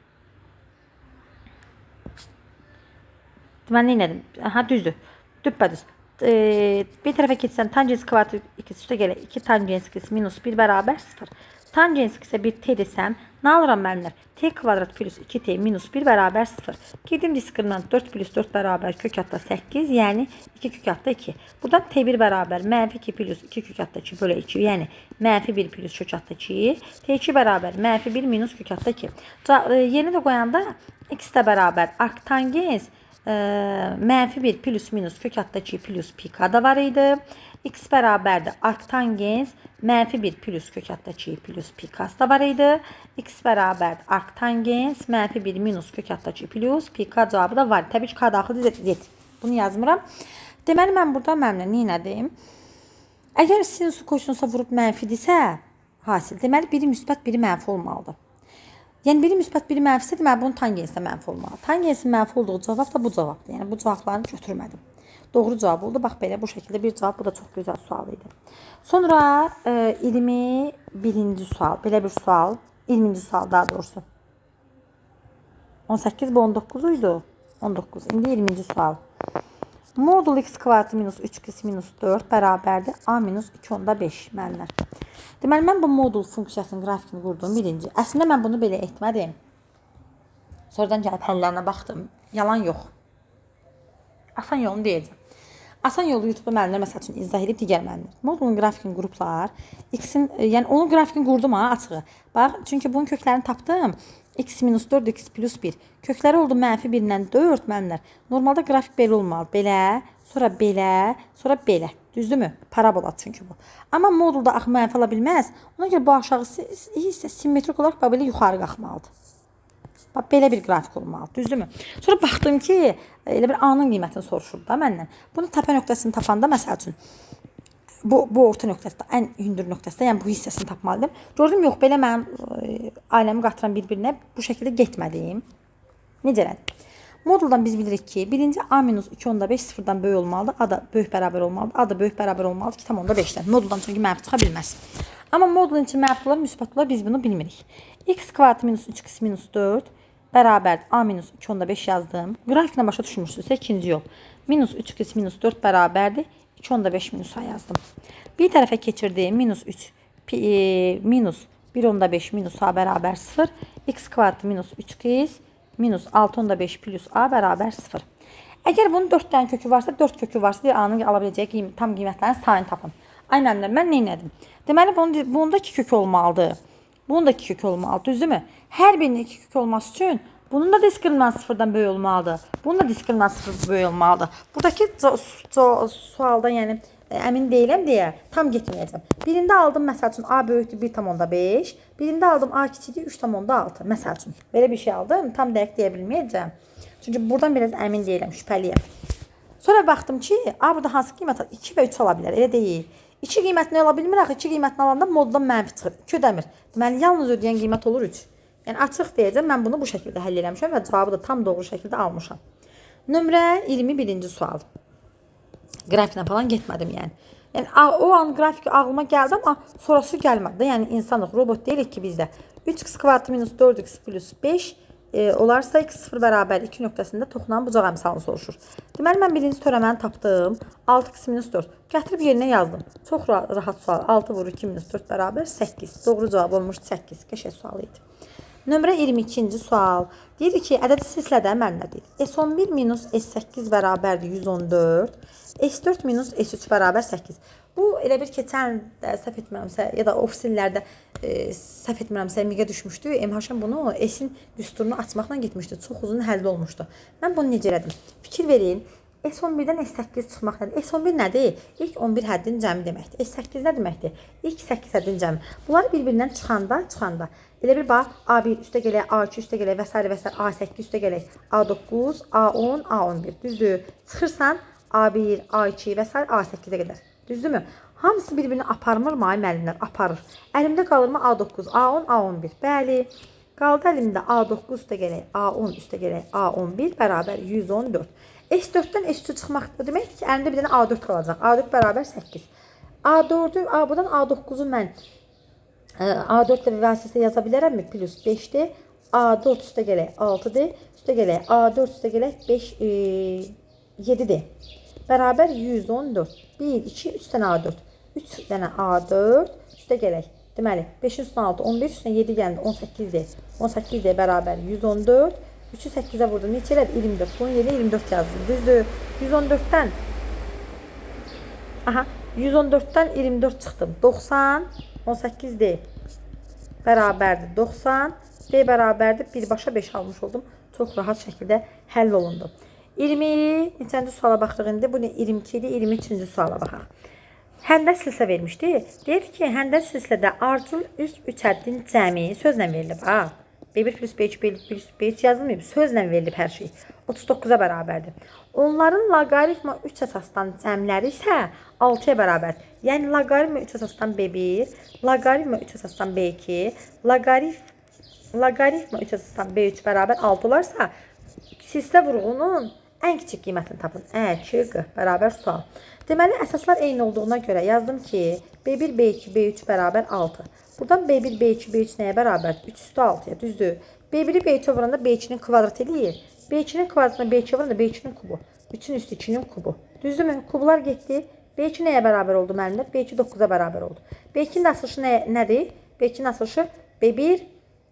Mən nə edim? Aha, düzdür. Düppədüz. Bir tərəfə keçsəm tangens kvadrat x üstə gələ 2 tangens x minus 1 bərabər 0. Tangens x-ə bir t desəm, nə alıram müəllimlər? T kvadrat plus 2t minus 1 bərabər 0. Girdim diskriminant 4 plus 4 bərabər kök altda 8, yəni 2 kök altda 2. Buradan t1 bərabər mənfi 2 plus 2 kök altda 2 bölə 2, yəni mənfi 1 plus kök altda 2. T2 bərabər mənfi 1 minus kök altda 2. Yeni də qoyanda x də bərabər arktangens mənfi 1 plus minus kök altda 2 plus pk da var idi. X bərabərdir arktangens mənfi 1 plus kök altda 2 plus pk da var idi. X bərabərdir arktangens mənfi 1 minus kök altda 2 plus pk cavabı da var. Təbii ki, k daxil edin. Bunu yazmıram. Deməli, mən burada məmnun neynədim? Əgər sinusu kosinus'a vurub mənfidirsə, hasil. Deməli, biri müsbət, biri mənfi olmalıdır. Yəni, biri müsbət, biri mənfisə, deməli, bunun tangensi də mənfi olmalı. Tangensin mənfi olduğu cavab da bu cavabdır. Yəni, bu cavablarını götürmədim. Doğru cavab oldu. Bax, belə bu şəkildə bir cavab. Bu da çox gözəl sual idi. Sonra 21-ci sual. Belə bir sual. 20-ci sual daha doğrusu. 18 bu 19 idi. 19. İndi 20-ci sual. Modul x kvadratı minus 3x minus 4 bərabərdir a minus 2 onda 5 müəllimlər. Deməli, mən bu modul funksiyasının qrafikini qurdum birinci. Əslində, mən bunu belə etmədim. Sonradan gəlib həllərinə baxdım. Yalan yox. Asan yolunu deyəcəm. Asan yolu YouTube-da müəllimlər məsəl üçün izah edib digər müəllimlər. Modulun qrafikini qurublar. X-in, yəni onun qrafikini qurdum ha, açığı. Bax, çünki bunun köklərini tapdım. X minus 4, x plus 1. Kökləri oldu mənfi 1-dən 4 müəllimlər. Normalda qrafik belə olmalı. Belə, sonra belə, sonra belə. Düzdürmü? Parabola çünki bu. Amma modulda axı mənfi ala bilməz. Ona görə bu aşağısı isə simmetrik olaraq belə yuxarı qalxmalıdır. Bax, belə bir qrafik olmalı. Düzdürmü? Sonra baxdım ki, elə bir A-nın qiymətini soruşurdu da məndən. Bunu təpə nöqtəsini tapanda məsəl üçün bu orta nöqtəsində, ən hündür nöqtəsində, yəni bu hissəsini tapmalıydım. Gördüm, yox, belə mənim ailəmi qatıran bir-birinə bu şəkildə getmədim. Necə elədim? Moduldan biz bilirik ki, birinci A minus 2 onda 5 sıfırdan böyük olmalıdır. A da böyük bərabər olmalıdır. A da böyük bərabər olmalıdır 2 tam onda 5-dən. Moduldan çünki mənfi çıxa bilməz. Amma modulun için mənfi olar, müsbət olar, biz bunu bilmirik. X kvadratı minus 3x minus 4 bərabərdir. A minus 2 onda 5 yazdım. Qrafiklə başa düşmürsünüzsə ikinci yol. Minus 3x minus 4 bərabərdir. 2 onda 5 minus A yazdım. Bir tərəfə keçirdim. Minus 3 minus 1 onda 5 minus A bərabər 0. X kvadratı minus 3x minus 6 onda 5 plus A bərabər 0. Əgər bunun 4 dənə kökü varsa, 4 kökü varsa, deyir, A-nın ala biləcəyi tam qiymətlərin sayını tapın. Aynən mən nə etdim? Deməli, bunda 2 kök olmalıdır. Bunun da 2 kök olmalıdır, düzdürmü? Hər birinin 2 kök olması üçün bunun da diskriminant sıfırdan böyük olmalıdır. Bunun da diskriminant sıfırdan böyük olmalıdır. Buradakı sualda, yəni əmin deyiləm deyə tam getməyəcəm. Birində aldım məsəl üçün A böyükdür 1,5. Birində aldım A kiçikdir 3,6. Məsəl üçün belə bir şey aldım. Tam dəqiq deyə bilməyəcəm. Çünki buradan biraz əmin deyiləm, şübhəliyəm. Sonra baxdım ki, A burada hansı qiymət 2 və 3 ola bilər. Elə deyil. 2 qiymətini ala bilmir axı. 2 qiymətini alanda moduldan mənfi çıxır. 2 ödəmir. Deməli, yalnız ödəyən qiymət olur 3. Yəni açıq deyəcəm, mən bunu bu şəkildə həll eləmişəm və cavabı da tam doğru şəkildə almışam. Nömrə 21-ci sual. Qrafiklə falan getmədim yəni. Yəni o an qrafik ağlıma gəldi, amma sonrası gəlmədi. Yəni insanlıq, robot deyilik ki bizdə. 3x kvadratı minus 4x plus 5 olarsa x 0 bərabər 2 nöqtəsində toxunan bucaq əmsalını soruşur. Deməli, mən birinci törəməni tapdım. 6x minus 4. Gətirib yerinə yazdım. Çox rahat sual. 6 vurur 2 minus 4 bərabər 8. Doğru cavab olmuşdu 8. Qəşəng sual idi. Nömrə 22-ci sual. Deyir ki, ədədi silsilədə əməlinə deyir. S11 minus S8 bərabərdir 114. S4 minus S3 bərabər 8. Bu, elə bir keçən səhv etmirəmsə, ya da ofisillərdə səhv etmirəmsə, miqə düşmüşdü. MHM bunu S-in düsturunu açmaqla getmişdi. Çox uzun həlli olmuşdu. Mən bunu necə elədim? Fikir verin. S11-dən S8 çıxmaq nədir? S11 nədir? İlk 11 həddin cəmi deməkdir. S8 nə deməkdir? İlk 8 həddin cəmi. Bunları bir-birindən çıxanda elə bir bax, A1 üstə gələk, A2 üstə gələk və s. A8 üstə gələk, A9, A10, A11. Düzdür? Çıxırsan A1, A2 və s. A8-ə qədər. Düzdürmü? Hamısı bir-birini aparmır mı? Ay müəllimlər, aparır. Əlimdə qalırmı A9, A10, A11. Bəli. Qaldı əlimdə A9 üstə gələk A10 üstə gələk A11 bərabər 114. S4-dən S3 çıxmaq deməkdir ki, əlimdə bir dənə A4 qalacaq. A4 bərabər 8. A4'ü, buradan A9'u mən A4 ilə vasitəsilə yaza bilərəmmi? Plus 5'dir. A4 üstə gələk 6'dir. Üstə gələk A4 üstə gələk 7'dir. Bərabər 114. 1, 2, 3 dənə A4. 3 dənə A4 üstə gələk. Deməli, 5'in üstünə 6, 11 üstünə 7 gəldi, 18'dir. 18'dir bərabər 114. 3'ü 8'e vurdum. Neçə elədi? 24. Bunun yerinə 24 yazdım. Düzdür. 114'dən 114'dən 24 çıxdım. 90. 18 D bərabərdir 90. D bərabərdir. Birbaşa 5 almış oldum. Çox rahat şəkildə həll olundu. 20. Neçənci suala baxırıq indi? Bu 22 idi. 23-cü suala baxaq. Həndə silsilə vermişdi. Deyir ki, həndə silsilədə ardıcıl üç həddin cəmi sözlə verilib. B1 plus B2 plus B3 yazılmayıb. Sözlə verilib hər şey. 39'a bərabərdir. Onların loqaritma 3 əsasdan cəmləri isə 6'ya bərabərdir. Yəni loqaritma 3 əsasdan B1, loqaritma 3 əsasdan B2, loqaritma 3 əsasdan B3 bərabər 6 olarsa, silsilə vurğunun ən kiçik qiymətini tapın. Q bərabər sual. Deməli, əsaslar eyni olduğuna görə yazdım ki, B1, B2, B3 bərabər 6. Buradan B1, B2, B3 nəyə bərabərdir? 3 üstü 6'ya, düzdür. B1'i B2 vuranda B2'nin kvadrat eləyir. B2'nin kvadratına B2 vuranda B2'nin kubu. 3'ün üstü 2'nin kubu. Düzdürmü? Kublar getdi. B2 nəyə bərabər oldu müəllimlər? B2 9'a bərabər oldu. B2'nin açılışı nədir? B2'nin açılışı B1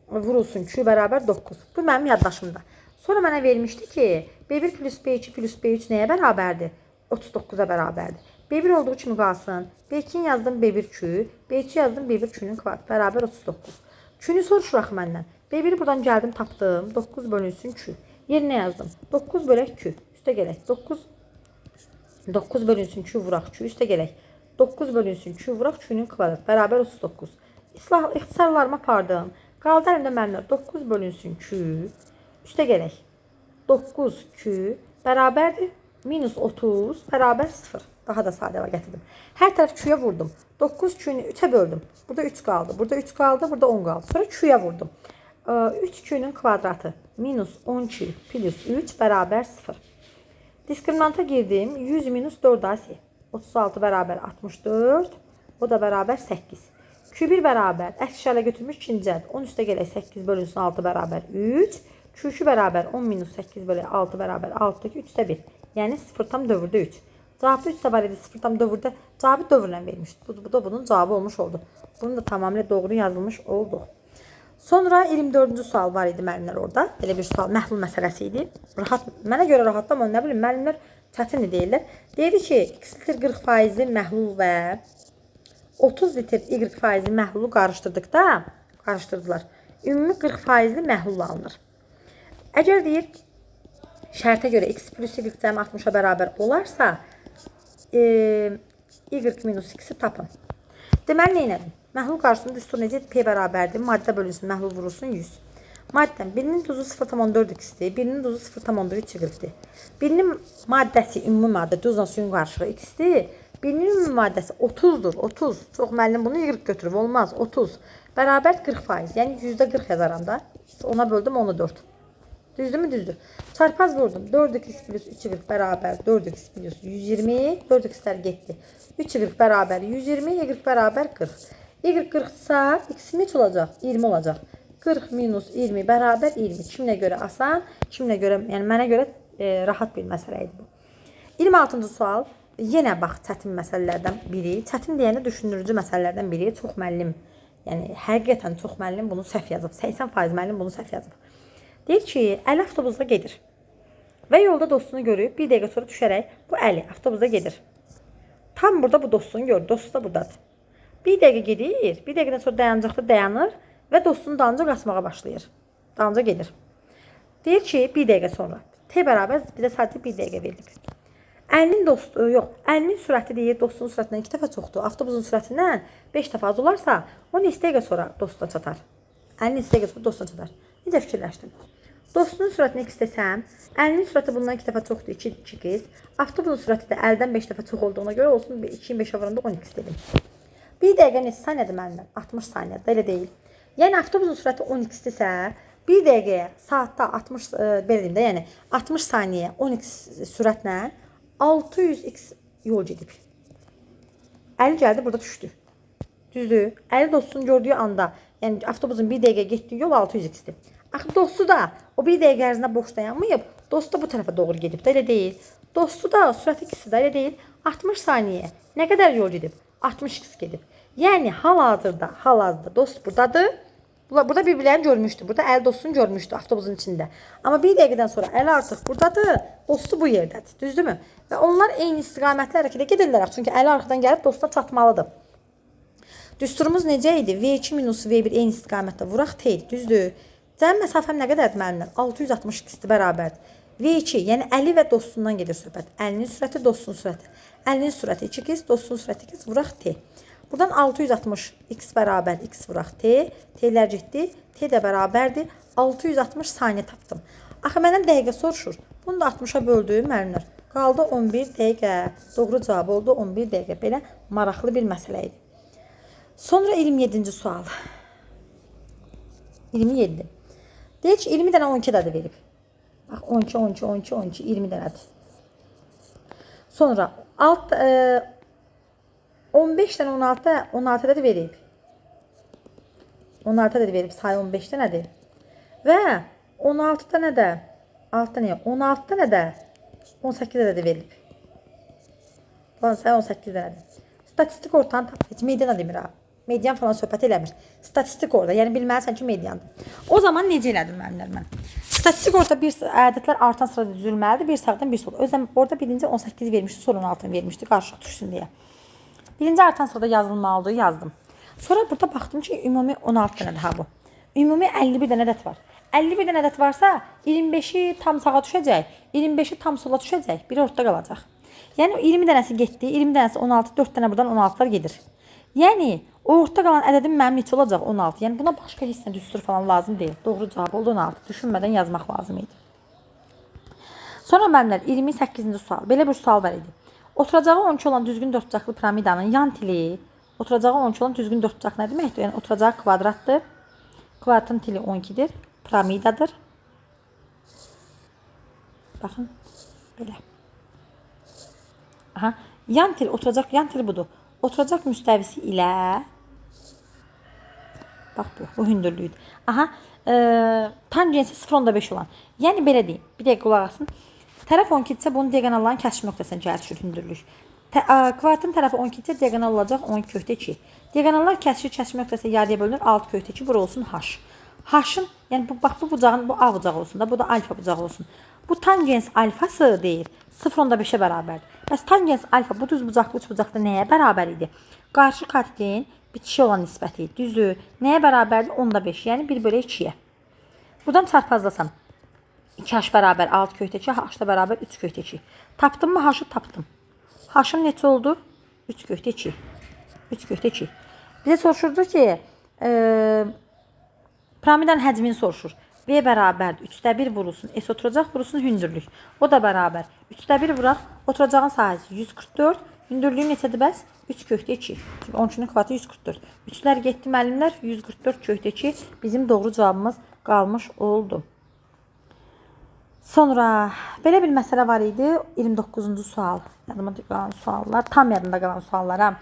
vurulsun Q bərabər 9. Bu mənim yaddaşımda. Sonra mənə vermişdi ki, B1 plus B2 plus B3 nəyə bərabərdir? 39'a bərabərdir. B1 olduğu kimi qalsın. B2'ni yazdım B1 Q. B2 yazdım B1 Q'nun kvadratı bərabər 39. Q'nu soruşuraq məndən. B1'i buradan gəldim tapdım. 9 bölünsün Q. Yerinə yazdım. 9 bölək Q. Üstə gələk. 9 bölünsün Q vuraq Q. Üstə gələk. 9 bölünsün Q vuraq Q'nun kvadratı bərabər 39. İxtisarlarıma apardım. Qaldı əlimdə müəllimlər 9 bölünsün Q. Üstə gələk. 9 Q bərabərdir. Minus 30 bərabər 0. Daha da sadə və gətirdim. Hər tərəf Q'ya vurdum. 9 Q'nu 3'e böldüm. Burada 3 qaldı. Burada 3 qaldı. Burada 10 qaldı. Sonra Q'ya vurdum. 3 Q'nun kvadratı minus 12 plus 3 bərabər 0. Diskriminanta girdim. 100 minus 4 asi. 36 bərabər 64. O da bərabər 8. Q1 bərabər. Əks işarə götürmüş ikinci cəhd. 10 üstə gələk 8 bölünsün 6 bərabər 3. Q2 bərabər 10 minus 8 bölək 6 bərabər 6'daki 3'də 1. Yəni 0 tam dövrdə 3. Cavabda 3 var idi. 0 tam dövrdə cavabı dövrlə vermişdi. Bu da bunun cavabı olmuş oldu. Bunun da tamamilə doğru yazılmış oldu. Sonra 24-cü sual var idi müəllimlər orada. Belə bir sual məhlul məsələsi idi. Rahat, mənə görə rahat da, amma nə bilim müəllimlər çətin deyirlər. Deyir ki, x litr 40% məhlul və 30 litr y% məhlulu qarışdırdılar. Ümumi 40% məhlul alınır. Əgər deyir şərtə görə x plus y cəmi 60'a bərabər olarsa, y minus x'i tapın. Deməli, neylədim? Məhlul qarşısında düstur necə? P bərabərdir. Maddə bölünsün, məhlul vurulsun 100. Maddən birinin duzu 0,14 x-dir, birinin duzu 0,3 y-dir. Birinin maddəsi, ümumi maddə, duzla suyun qarşılığı x-dir. Birinin ümumi maddəsi 30'dur. 30. Çox müəllim bunu y götürüb olmaz. 30 bərabər 40%. Yəni %40 yazaram da. Ona böldüm, onu 4. Düzdürmü? Düzdür. Çarpaz vurdum. 4x plus 3y bərabər 4x plus 120. 4x'lər getdi. 3y bərabər 120. Y bərabər 40. Y 40'sa x neç olacaq? 20 olacaq. 40 minus 20 bərabər 20. Kiminə görə asan? Kiminə görə, yəni mənə görə rahat bir məsələ idi bu. 26-cı sual. Yenə bax, çətin məsələlərdən biri. Çətin deyəndə düşündürücü məsələlərdən biri. Çox müəllim, yəni həqiqətən çox müəllim bunu səhv yazıb. 80% müəllim bunu səhv yazıb. Deyir ki, Əli avtobusda gedir və yolda dostunu görüb, bir dəqiqə sonra düşərək bu Əli avtobusda gedir. Tam burada bu dostunu görür, dostu da buradadır. Bir dəqiqə gedir, bir dəqiqədən sonra dayanacaqda dayanır və dostunun dalınca qaçmağa başlayır. Dalınca gedir. Deyir ki, bir dəqiqə sonra. T bərabər bizə sadəcə bir dəqiqə verilib. Əlinin sürəti deyir, dostunun sürətindən 2 dəfə çoxdur. Avtobusun sürətindən 5 dəfə az olarsa, o neçə dəqiqə sonra dostuna çatar? Əlinin neçə dəqiqə sonra dostuna çatar? Necə fikirləşdim? Dostunun sürətini x desəm, əlinin sürəti bundan 2 dəfə çoxdur, 2x. Avtobusun sürəti də əldən 5 dəfə çox olduğuna görə olsun, 2-in 5'ə vuranda 10x dedim. Bir dəqiqə neçə saniyədir məndən? 60 saniyədir, elə deyil. Yəni avtobusun sürəti 10x-dirsə, 1 dəqiqəyə saatda 60 belə deyim də, yəni 60 saniyəyə 10x sürətlə 600x yol gedib. Əli gəldi, burada düşdü. Düzdür? Əli dostunu gördüyü anda, yəni avtobusun 1 dəqiqə getdiyi yol 600x-dir. Axı dostu da o 1 dəqiqə ərzində boş dayanmayıb, dostu da bu tərəfə doğru gedib də, elə deyil. Dostu da sürəti ikisi də elə deyil. 60 saniyəyə nə qədər yol gedib? 60x gedib. Yəni hal-hazırda dost buradadır. Burada bir-birlərini görmüşdü. Burada əli dostunu görmüşdü avtobusun içində. Amma 1 dəqiqədən sonra əli artıq buradadır, dostu bu yerdədir. Düzdürmü? Və onlar eyni istiqamətlə hərəkətə gedirlər. Çünki əli arxadan gəlib dostuna çatmalıdır. Düsturumuz necə idi? V2 minus V1 eyni istiqamətdə vuraq T idi. Düzdür? Cəmi məsafəm nə qədərdir müəllimlər? 660x bərabərdir. V2, yəni əli və dostundan gedir söhbət. Əlinin sürəti, dostunun sürəti. Əlinin sürəti 2x, dostunun sürəti 2x vuraq T. Buradan 660x bərabər x vuraq T. T'lər getdi. T də bərabərdir. 660 saniyə tapdım. Axı məndən dəqiqə soruşur. Bunu da 60-a böldüm müəllimlər. Qaldı 11 dəqiqə. Doğru cavab oldu 11 dəqiqə. Belə maraqlı bir məsələ idi. Sonra 27-ci sual. 27. Deyək ki, 20 dənə 12 dədə verib. Bax, 12, 12, 12, 12, 20 dənədir. Sonra 15 dənə 16 dədə verib. 16 dədə verib, sayı 15 dənədir. Və 16 dənə də, 16 dənə də 18 dənə verib. Sayı 18 dənədir. Statistik ortanı tap. Heç mediana demir ha. Median falan söhbət eləmir. Statistik orada. Yəni bilməlisən ki, mediandır. O zaman necə elədim müəllimlər mən? Statistik orada bir ədədlər artan sırada düzülməlidir. Bir sağdan bir solda. Özələn orada birinci 18 vermişdi, sonra 16 vermişdi. Qarşıya düşsün deyə. Birinci artan sırada yazılmalıdır, yazdım. Sonra burada baxdım ki, ümumi 16 dənədir ha bu. Ümumi 51 dənə ədəd var. 51 dənə ədəd varsa 25-i tam sağa düşəcək, 25-i tam sola düşəcək, biri ortada qalacaq. Yəni 20 dənəsi getdi, 20 dənəsi 16, 4 dənə buradan 16'lar gedir. Yəni ortada qalan ədədim mənim neçə olacaq? 16. Yəni buna başqa heç nə düstur falan lazım deyil. Doğru cavab oldu 16. Düşünmədən yazmaq lazım idi. Sonra müəllimlər 28-ci sual. Belə bir sual var idi. Oturacağı 12 olan düzgün dördbucaqlı piramidanın yan tili, oturacağı 12 olan düzgün dördbucaq nə deməkdir? Yəni oturacağı kvadratdır. Kvadratın tili 12'dir. Piramidadır. Baxın. Belə. Aha. Yan til, oturacaq yan tili budur. Oturacaq müstəvisi ilə bax bu hündürlüyüdür. Aha, tangensi 0.5 olan. Yəni belə deyim. Bir dəqiqə qulaq asın. Tərəf 12 isə bunun diagonalların kəsiş nöqtəsinə gəlişir hündürlük. Kvadratın tərəfi 12 isə diagonal olacaq 12/2. Diagonallar kəsiş nöqtəsinə yarıya bölünür 6/2. Bura olsun h. H-ın, yəni bax bu bucağın bu a bucağı olsun da, bu da alfa bucağı olsun. Bu tangens alfası deyil, 0.5'e bərabərdir. Bəs tangens alfa bu düz bucaqlı üç bucaqda nəyə bərabər idi? Qarşı katetin bitişi olan nisbəti, düzdür. Nəyə bərabərdir? 10/5, yəni 1/2'ye. Buradan çarpazlasam 2h bərabər 6/2, h da bərabər 3/2. Tapdım mı? H-ı tapdım. H-ım neçə oldu? 3/2. 3/2. Bizə soruşurdu ki, piramidanın həcmini soruşur. V bərabərdir. 3/1 vurulsun. S oturacaq vurulsun hündürlük. O da bərabər. 3/1 vuraq. Oturacağın sahəsi 144. Hündürlüyü neçədir bəs? 3/2. Çünki 13'ün kvadratı 144. 3'lər getdi müəllimlər. 144/2 bizim doğru cavabımız qalmış oldu. Sonra belə bir məsələ var idi. 29-cu sual. Yadıma qalan suallar. Tam yadımda qalan suallara.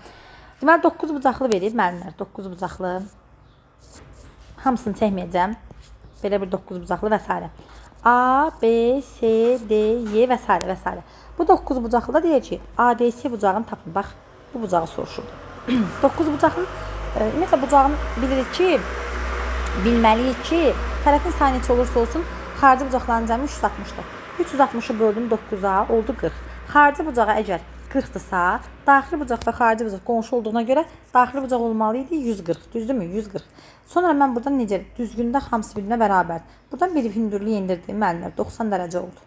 Deməli 9 bucaqlı verir müəllimlər. 9 bucaqlı. Hamısını çəkməyəcəm. Belə bir 9 bucaqlı və s. A, B, S, D, Y və s. və s. Bu 9 bucaqlıda deyir ki, ADS bucağını tapın. Bax, bu bucağı soruşurdu. 9 bucaqlı, ümumiyyətlə bucağını bilirik ki, bilməliyik ki, tərəfin sayı neçə olursa olsun, xarici bucaqların cəmi 360'dır. 360'ı böldüm 9'a, oldu 40. Xarici bucağa əgər 40'dırsa, daxili bucaq və xarici bucaq qonşu olduğuna görə daxili bucaq olmalı idi 140. Düzdürmü? 140. Sonra mən buradan necə düzgündə hamısı birbirine bərabər. Buradan bir hündürlüyü indirdim müəllimlər. 90 dərəcə oldu.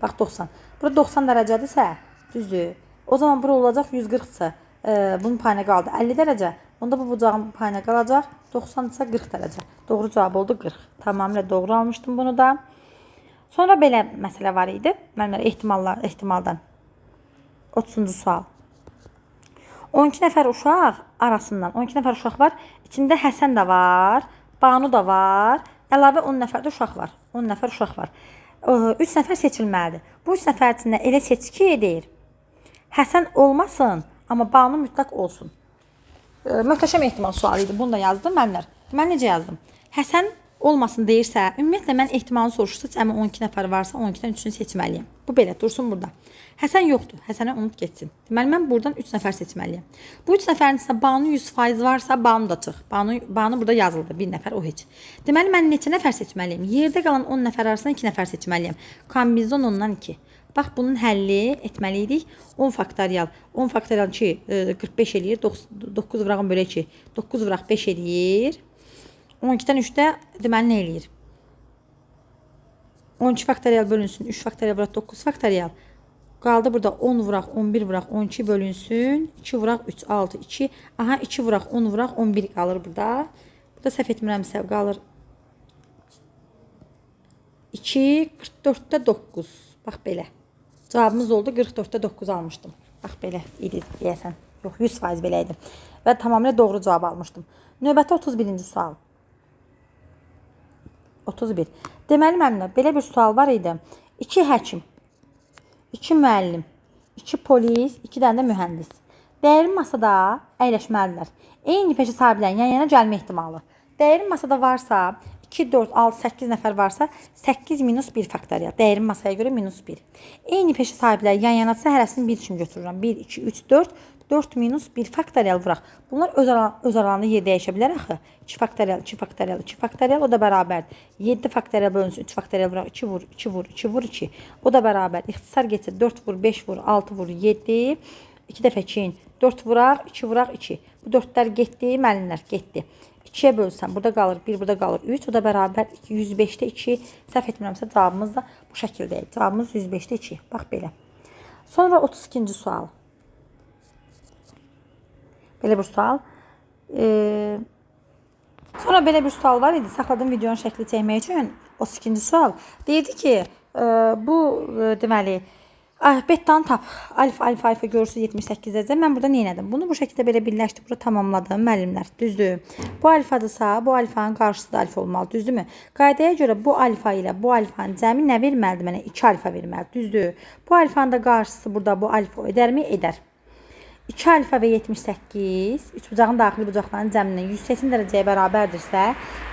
Bax 90. Burada 90 dərəcədirsə, düzdür. O zaman bura olacaq 140-sə, bunun payına qaldı 50 dərəcə. Onda bu bucağın payına qalacaq 90-sə 40 dərəcə. Doğru cavab oldu 40. Tamamilə doğru almışdım bunu da. Sonra belə məsələ var idi. Müəllimlər ehtimaldan. 30-cu sual. 12 nəfər uşaq arasından 12 nəfər uşaq var. İçində Həsən də var, Banu da var. Əlavə 10 nəfər də uşaq var. 10 nəfər uşaq var. 3 nəfər seçilməlidir. Bu 3 nəfər içində elə seç ki, deyir. Həsən olmasın, amma Banu mütləq olsun. Möhtəşəm ehtimal sualı idi. Bunu da yazdım mənlər. Mən necə yazdım? Həsən olmasın deyirsə, ümumiyyətlə mən ehtimalını soruşursa, əmə 12 nəfər varsa 12-dən 3-ünü seçməliyəm. Bu belə dursun burada. Həsən yoxdur. Həsənə unut getsin. Deməli mən buradan 3 nəfər seçməliyəm. Bu 3 nəfərin içində Banu 100% varsa, Banu da çıx. Banu burada yazıldı. 1 nəfər o heç. Deməli mən neçə nəfər seçməliyəm? Yerdə qalan 10 nəfər arasında 2 nəfər seçməliyəm. Kombinezon 10-dan 2. Bax bunun həlli etməliydik. 10 faktorial. 10 faktorial 2 45 eləyir. 9 vuraq 10 bölü 2. 9 vuraq 5 eləyir. 12-dən 3-də deməli nə eləyir? 12 faktorial bölünsün. 3 faktorial vuraq 9 faktorial. Qaldı burada 10 vuraq 11 vuraq 12 bölünsün. 2 vuraq 3 6 2. Aha 2 vuraq 10 vuraq 11 qalır burada. Burada səhv etmirəmsə qalır 2 44-də 9. Bax belə. Cavabımız oldu 44-də 9 almışdım. Bax belə idi deyəsən. Yox 100% belə idi. Və tamamilə doğru cavab almışdım. Növbəti 31-ci sual. 31. Deməli müəllimlər, belə bir sual var idi. 2 həkim, 2 müəllim, 2 polis, 2 dənə də mühəndis. Dəyərin masada əyləşməlidirlər. Eyni peşə sahiblərinin yan-yana gəlmə ehtimalı. Dəyərin masada varsa, 2, 4, 6, 8 nəfər varsa, 8 minus 1 faktorial. Dəyərin masaya görə minus 1. Eyni peşə sahibləri yan-yanadsa hərəsini 1 kimi götürürəm. 1, 2, 3, 4. 4 minus 1 faktorial vuraq. Bunlar öz aralarında yer dəyişə bilər axı. 2 faktorial, 2 faktorial, 2 faktorial o da bərabərdir. 7 faktorial bölünsün, 3 faktorial vuraq. 2 vur, 2 vur, 2 vur, 2. O da bərabər. İxtisar geçsə 4 vur, 5 vur, 6 vur, 7. 2 dəfə 2. 4 vuraq, 2 vuraq, 2. Bu 4'lər getdi, müəllimlər getdi. 2'yə bölsəm, burada qalır 1, burada qalır 3. O da bərabər 105'də 2. Səhv etmirəmsə cavabımız da bu şəkildəydi. Cavabımız 105'də 2. Bax belə. Sonra 32-ci sual. Belə bir sual. Sonra belə bir sual var idi. Saxladığım videonun şəkli çəkmək üçün 32-ci sual. Deyirdi ki, bu deməli bettanı tap. Alfa görürsünüz 78 dərəcə. Mən burada nə etdim? Bunu bu şəkildə belə birləşdirib burada tamamladım müəllimlər. Düzdür? Bu alfadırsa, bu alfanın qarşısı da alfa olmalı. Düzdürmü? Qaydaya görə bu alfa ilə bu alfanın cəmi nə verməlidir mənə? 2 alfa verməlidir. Düzdür? Bu alfanın da qarşısı burada bu alfa edərmi? Edər. 2 alfa və 78, 3 bucağın daxili bucaqlarının cəmindən 180 dərəcəyə bərabərdirsə,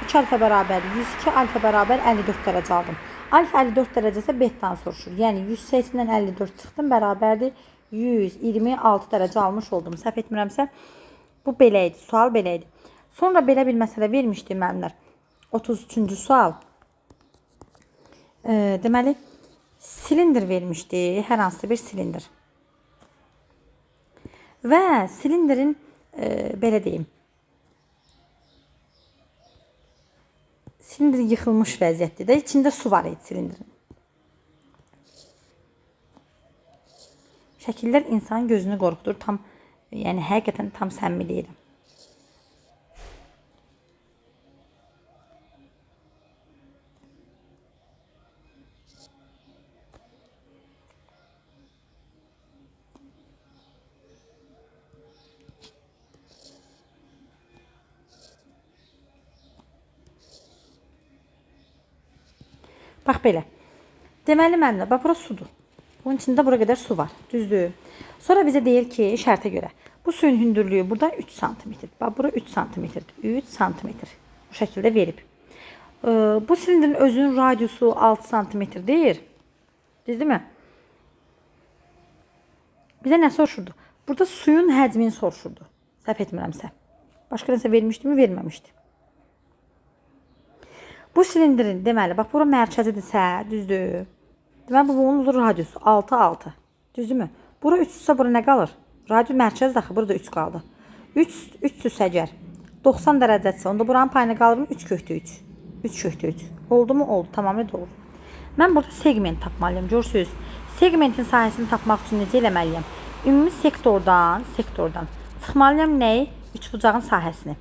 2 alfa bərabər 102, alfa bərabər 54 dərəcə aldım. Alfa 54 dərəcə isə bettanı soruşur. Yəni 180-dən 54 çıxdım, bərabərdir 126 dərəcə almış oldum. Səhv etmirəmsə, bu belə idi, sual belə idi. Sonra belə bir məsələ vermişdi müəllimlər. 33-cü sual. Deməli, silindr vermişdi, hər hansı bir silindr. Və silindrin belə deyim. Silindr yıxılmış vəziyyətdə də içində su var idi silindrin. Şəkillər insanın gözünü qorxudur. Tam yəni həqiqətən tam səmimi deyirəm. Bax belə. Deməli müəllimlər, bax bura sudur. Bunun içində bura qədər su var. Düzdür? Sonra bizə deyir ki, şərtə görə bu suyun hündürlüyü burada 3 sm. Bax bura 3 sm-dir. 3 sm. Bu şəkildə verib. Bu silindrin özünün radiusu 6 sm-dir. Düzdürmü? Bizə nə soruşurdu? Burada suyun həcmini soruşurdu. Səhv etmirəmsə. Başqa nəsə vermişdi mi? Verməmişdi. Bu silindrin deməli, bax bura mərkəzidirsə, düzdür? Deməli, bu bunun radiusu 6, 6. Düzdürmü? Bura 3-sə bura nə qalır? Radius mərkəzdir axı, burada 3 qaldı. 3 əgər 90 dərəcədirsə, onda buranın payına qalır mı? 3 kökdə 3. 3 kökdə 3. Oldu mu? Oldu. Tamamilə doğru. Mən burada segment tapmalıyım. Görürsünüz? Segmentin sahəsini tapmaq üçün necə eləməliyəm? Ümumi sektordan çıxmalıyam nəyi? Üçbucağın sahəsini.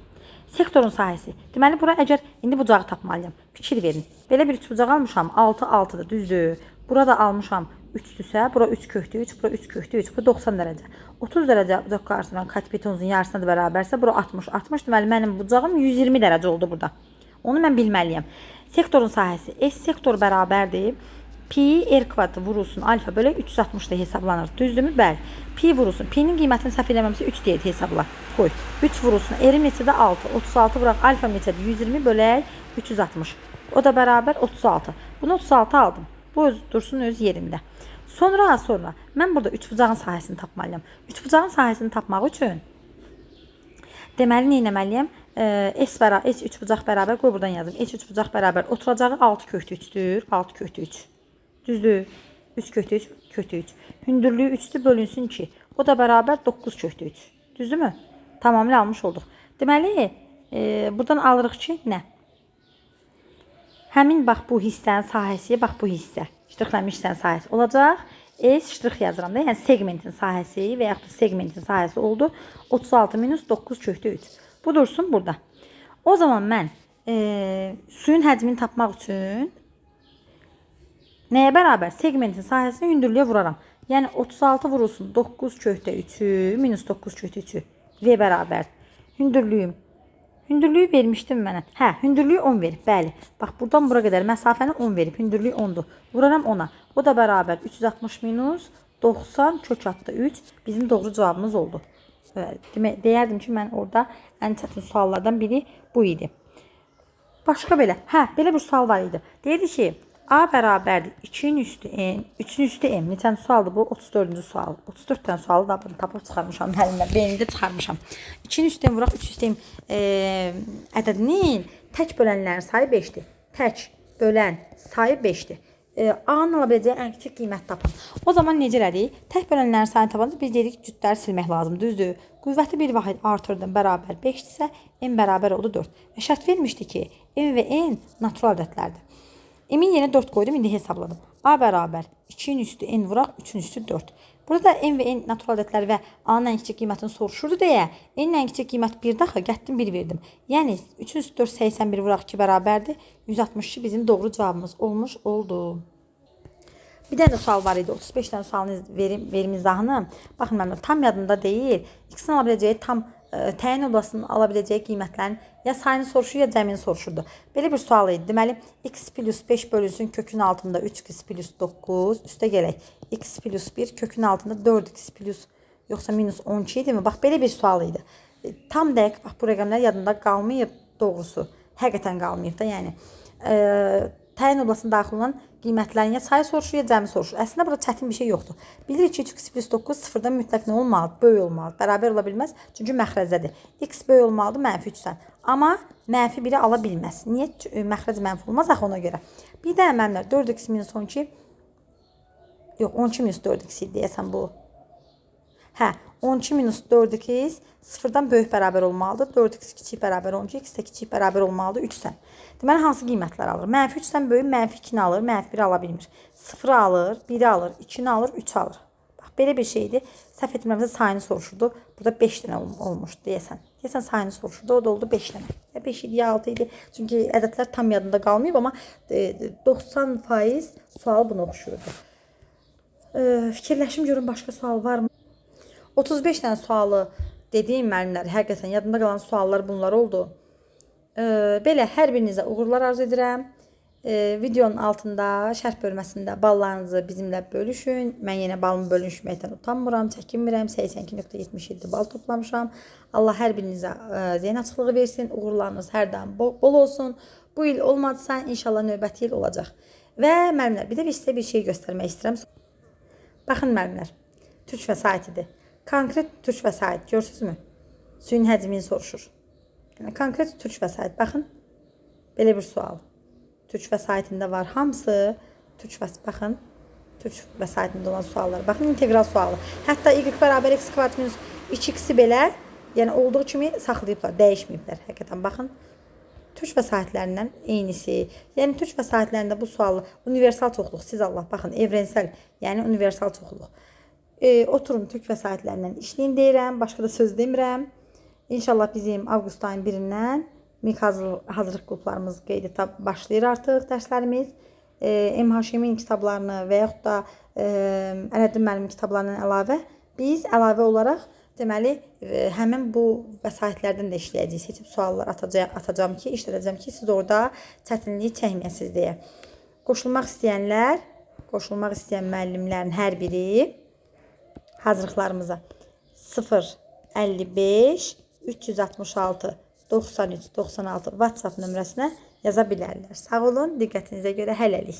Sektorun sahəsi. Deməli bura əgər indi bucağı tapmalıyam. Fikir verin. Belə bir üçbucaq almışam. 6 6-dır, düzdür. Burada almışam 3-dürsə, bura 3 kökdür, 3, bura 3 kökdür, 3, bu 90 dərəcə. 30 dərəcə bucaq qarşısından katepetonuzun yarısına da bərabərsə, bura 60. 60 deməli mənim bucağım 120 dərəcə oldu burada. Onu mən bilməliyəm. Sektorun sahəsi S sektor bərabərdir. Pi R kvadratı vurulsun alfa bölü 360 da hesablanır. Düzdürmü? Bəli. Pi vurulsun. Pi'nin qiymətini səhv eləməmsə 3 deyək hesabla. Qoy. 3 vurulsun. R-in neçədə 6. 36 vuraq alfa neçədir? 120 bölək 360. O da bərabər 36. Bunu 36 aldım. Bu öz dursun öz yerində. Sonra mən burada üçbucağın sahəsini tapmalıyam. Üçbucağın sahəsini tapmaq üçün deməli nə etməliyəm? S üçbucaq bərabər, qoy buradan yazım. S üçbucaq bərabər oturacağı 6 kökdür 3-dür. 6 kökdür 3. Düzdür? 3 kökdür 3, kökdür 3. Hündürlüyü 3-dür, bölünsün 2. O da bərabər 9 kökdür 3. Düzdürmü? Tamamilə almış olduq. Deməli, buradan alırıq ki, nə? Həmin bax bu hissənin sahəsi, bax bu hissə. Ştrixlənmiş hissənin sahəsi olacaq. S ştrix yazıram da, yəni segmentin sahəsi və yaxud da segmentin sahəsi oldu. 36 minus 9 kökdür 3. Bu dursun burada. O zaman mən suyun həcmini tapmaq üçün nəyə bərabər? Segmentin sahəsini hündürlüyə vuraram. Yəni 36 vurulsun 9 kökdə 3-ü minus 9 kökdə 3-ü V bərabər. Hündürlüyü vermişdim mənə. Hə, hündürlüyü 10 verib. Bəli. Bax, buradan bura qədər məsafəni 10 verib. Hündürlüyü 10-dur. Vuraram 10-a. O da bərabər 360 minus 90 kök altda 3. Bizim doğru cavabımız oldu. Deyərdim ki, mən orada ən çətin suallardan biri bu idi. Başqa belə. Hə, belə bir sual var idi. Deyirdi ki, A bərabərdir 2-nin üstü n, 3-ün üstü m. Neçən sualdır bu? 34-cü sual. 34 dənə sualı da tapıb çıxarmışam. Həlimdə, beynimdə çıxarmışam. 2-nin üstü m vuraq, 3 üstü m ədədinin tək bölənlərin sayı 5-dir. Tək bölən sayı 5-dir. A-nın ala biləcəyi ən kiçik qiymət tapın. O zaman necə elədik? Tək bölənlərin sayını tapanda biz dedik cütləri silmək lazım. Düzdür? Qüvvəti bir vahid artırdım. Bərabər 5-dirsə, m bərabər oldu 4. Və şərt vermişdi ki, m və n natural ədədlərdir. M-in yerinə 4 qoydum, indi hesabladım. A bərabər 2-nin üstü n vuraq, 3-ün üstü 4. Burada m və n natural ədədləri və A-nın ən kiçik qiymətini soruşurdu deyə, n-in ən kiçik qiymət 1 daxı, gətdim 1 verdim. Yəni 3-ün üstü 4 81 vuraq 2 bərabərdir. 162 bizim doğru cavabımız olmuş oldu. Bir dənə də sual var idi. 35 dənə sualını verim izahını. Baxın, mənim tam yadımda deyil. X-in ala biləcəyi tam təyin oblasının ala biləcəyi qiymətlərin ya sayını soruşur, ya cəmini soruşurdu. Belə bir sual idi. Deməli, x plus 5 bölünsün kökün altında 3x plus 9 üstə gələk. X plus 1 kökün altında 4x plus yoxsa minus 12 idi mi? Bax, belə bir sual idi. Tam dəqiq, bax, bu rəqəmlər yadında qalmayıb doğrusu. Həqiqətən qalmayıb da, yəni. Təyin oblasına daxil olan qiymətlərin ya sayı soruşur, ya cəmi soruşur. Əslində burada çətin bir şey yoxdur. Bilirik ki, 3x plus 9 sıfırdan mütləq nə olmalıdır? Böyük olmalıdır. Bərabər ola bilməz. Çünki məxrəcdədir. X böyük olmalıdır, mənfi 3-dən. Amma mənfi 1-i ala bilməz. Niyə? Məxrəc mənfi olmaz axı ona görə. Bir də əməllər 4x minus 12. Yox, 12 minus 4x idi deyəsən bu. Hə, 12 minus 4x sıfırdan böyük bərabər olmalıdır. 4x kiçik bərabər 12, x də kiçik bərabər olmalıdır 3-dən. Deməli, hansı qiymətlər alır? Mənfi 3-dən böyük, mənfi 2-ni alır, mənfi 1-i ala bilmir. 0-ı alır, 1-i alır, 2-ni alır, 3-ü alır. Bax, belə bir şeydir. Səhv etmirəmsə sayını soruşurdu. Burada 5 dənə olmuşdu deyəsən. Deyəsən sayını soruşurdu, o da oldu 5 dənə. Ya 5 idi, ya 6 idi. Çünki ədədlər tam yadında qalmayıb, amma 90% sual bunu oxşuyurdu. Fikirləşim görün, başqa sual varmı? 35 dənə sualı dediyim müəllimlər, həqiqətən yadımda qalan suallar bunlar oldu. Belə hər birinizə uğurlar arzu edirəm. Videonun altında, şərh bölməsində ballarınızı bizimlə bölüşün. Mən yenə balımı bölüşməkdən utanmıram, çəkinmirəm. 82.77 bal toplamışam. Allah hər birinizə zeyn açıqlığı versin. Uğurlarınız hər daim bol olsun. Bu il olmadısa, inşallah növbəti il olacaq. Və müəllimlər, bir də sizə bir şey göstərmək istəyirəm. Baxın müəllimlər, türk vəsaitidir. Konkret türk vəsait, görürsünüzmü? Suyun həcmini soruşur. Yəni, konkret türk vəsait, baxın. Belə bir sual. Türk vəsaitində var hamısı. Baxın. Türk vəsaitində olan suallar. Baxın, integral sualı. Hətta y bərabər x kvadrat minus 2x-i belə, yəni olduğu kimi saxlayıblar, dəyişməyiblər. Həqiqətən, baxın. Türk vəsaitlərindən eynisi. Yəni, türk vəsaitlərində bu sualı universal çoxluq, siz Allah, baxın, evrensel, yəni universal çoxluq. Oturun türk vəsaitlərindən işləyim deyirəm, başqa da söz demirəm. İnşallah bizim avqust ayının 1-dən MİQ hazırlıq qruplarımız qeydiyyata başlayır artıq dərslərimiz. MHŞ-in kitablarını və yaxud da Ələddin müəllimin kitablarından əlavə biz əlavə olaraq deməli həmin bu vəsaitlərdən də işləyəcəyik. Seçib suallar atacağım ki, işlədəcəm ki, siz orada çətinlik çəkməyəsiniz deyə. Qoşulmaq istəyən müəllimlərin hər biri hazırlıqlarımıza 055 366 93 96 WhatsApp nömrəsinə yaza bilərlər. Sağ olun, diqqətinizə görə hələlik.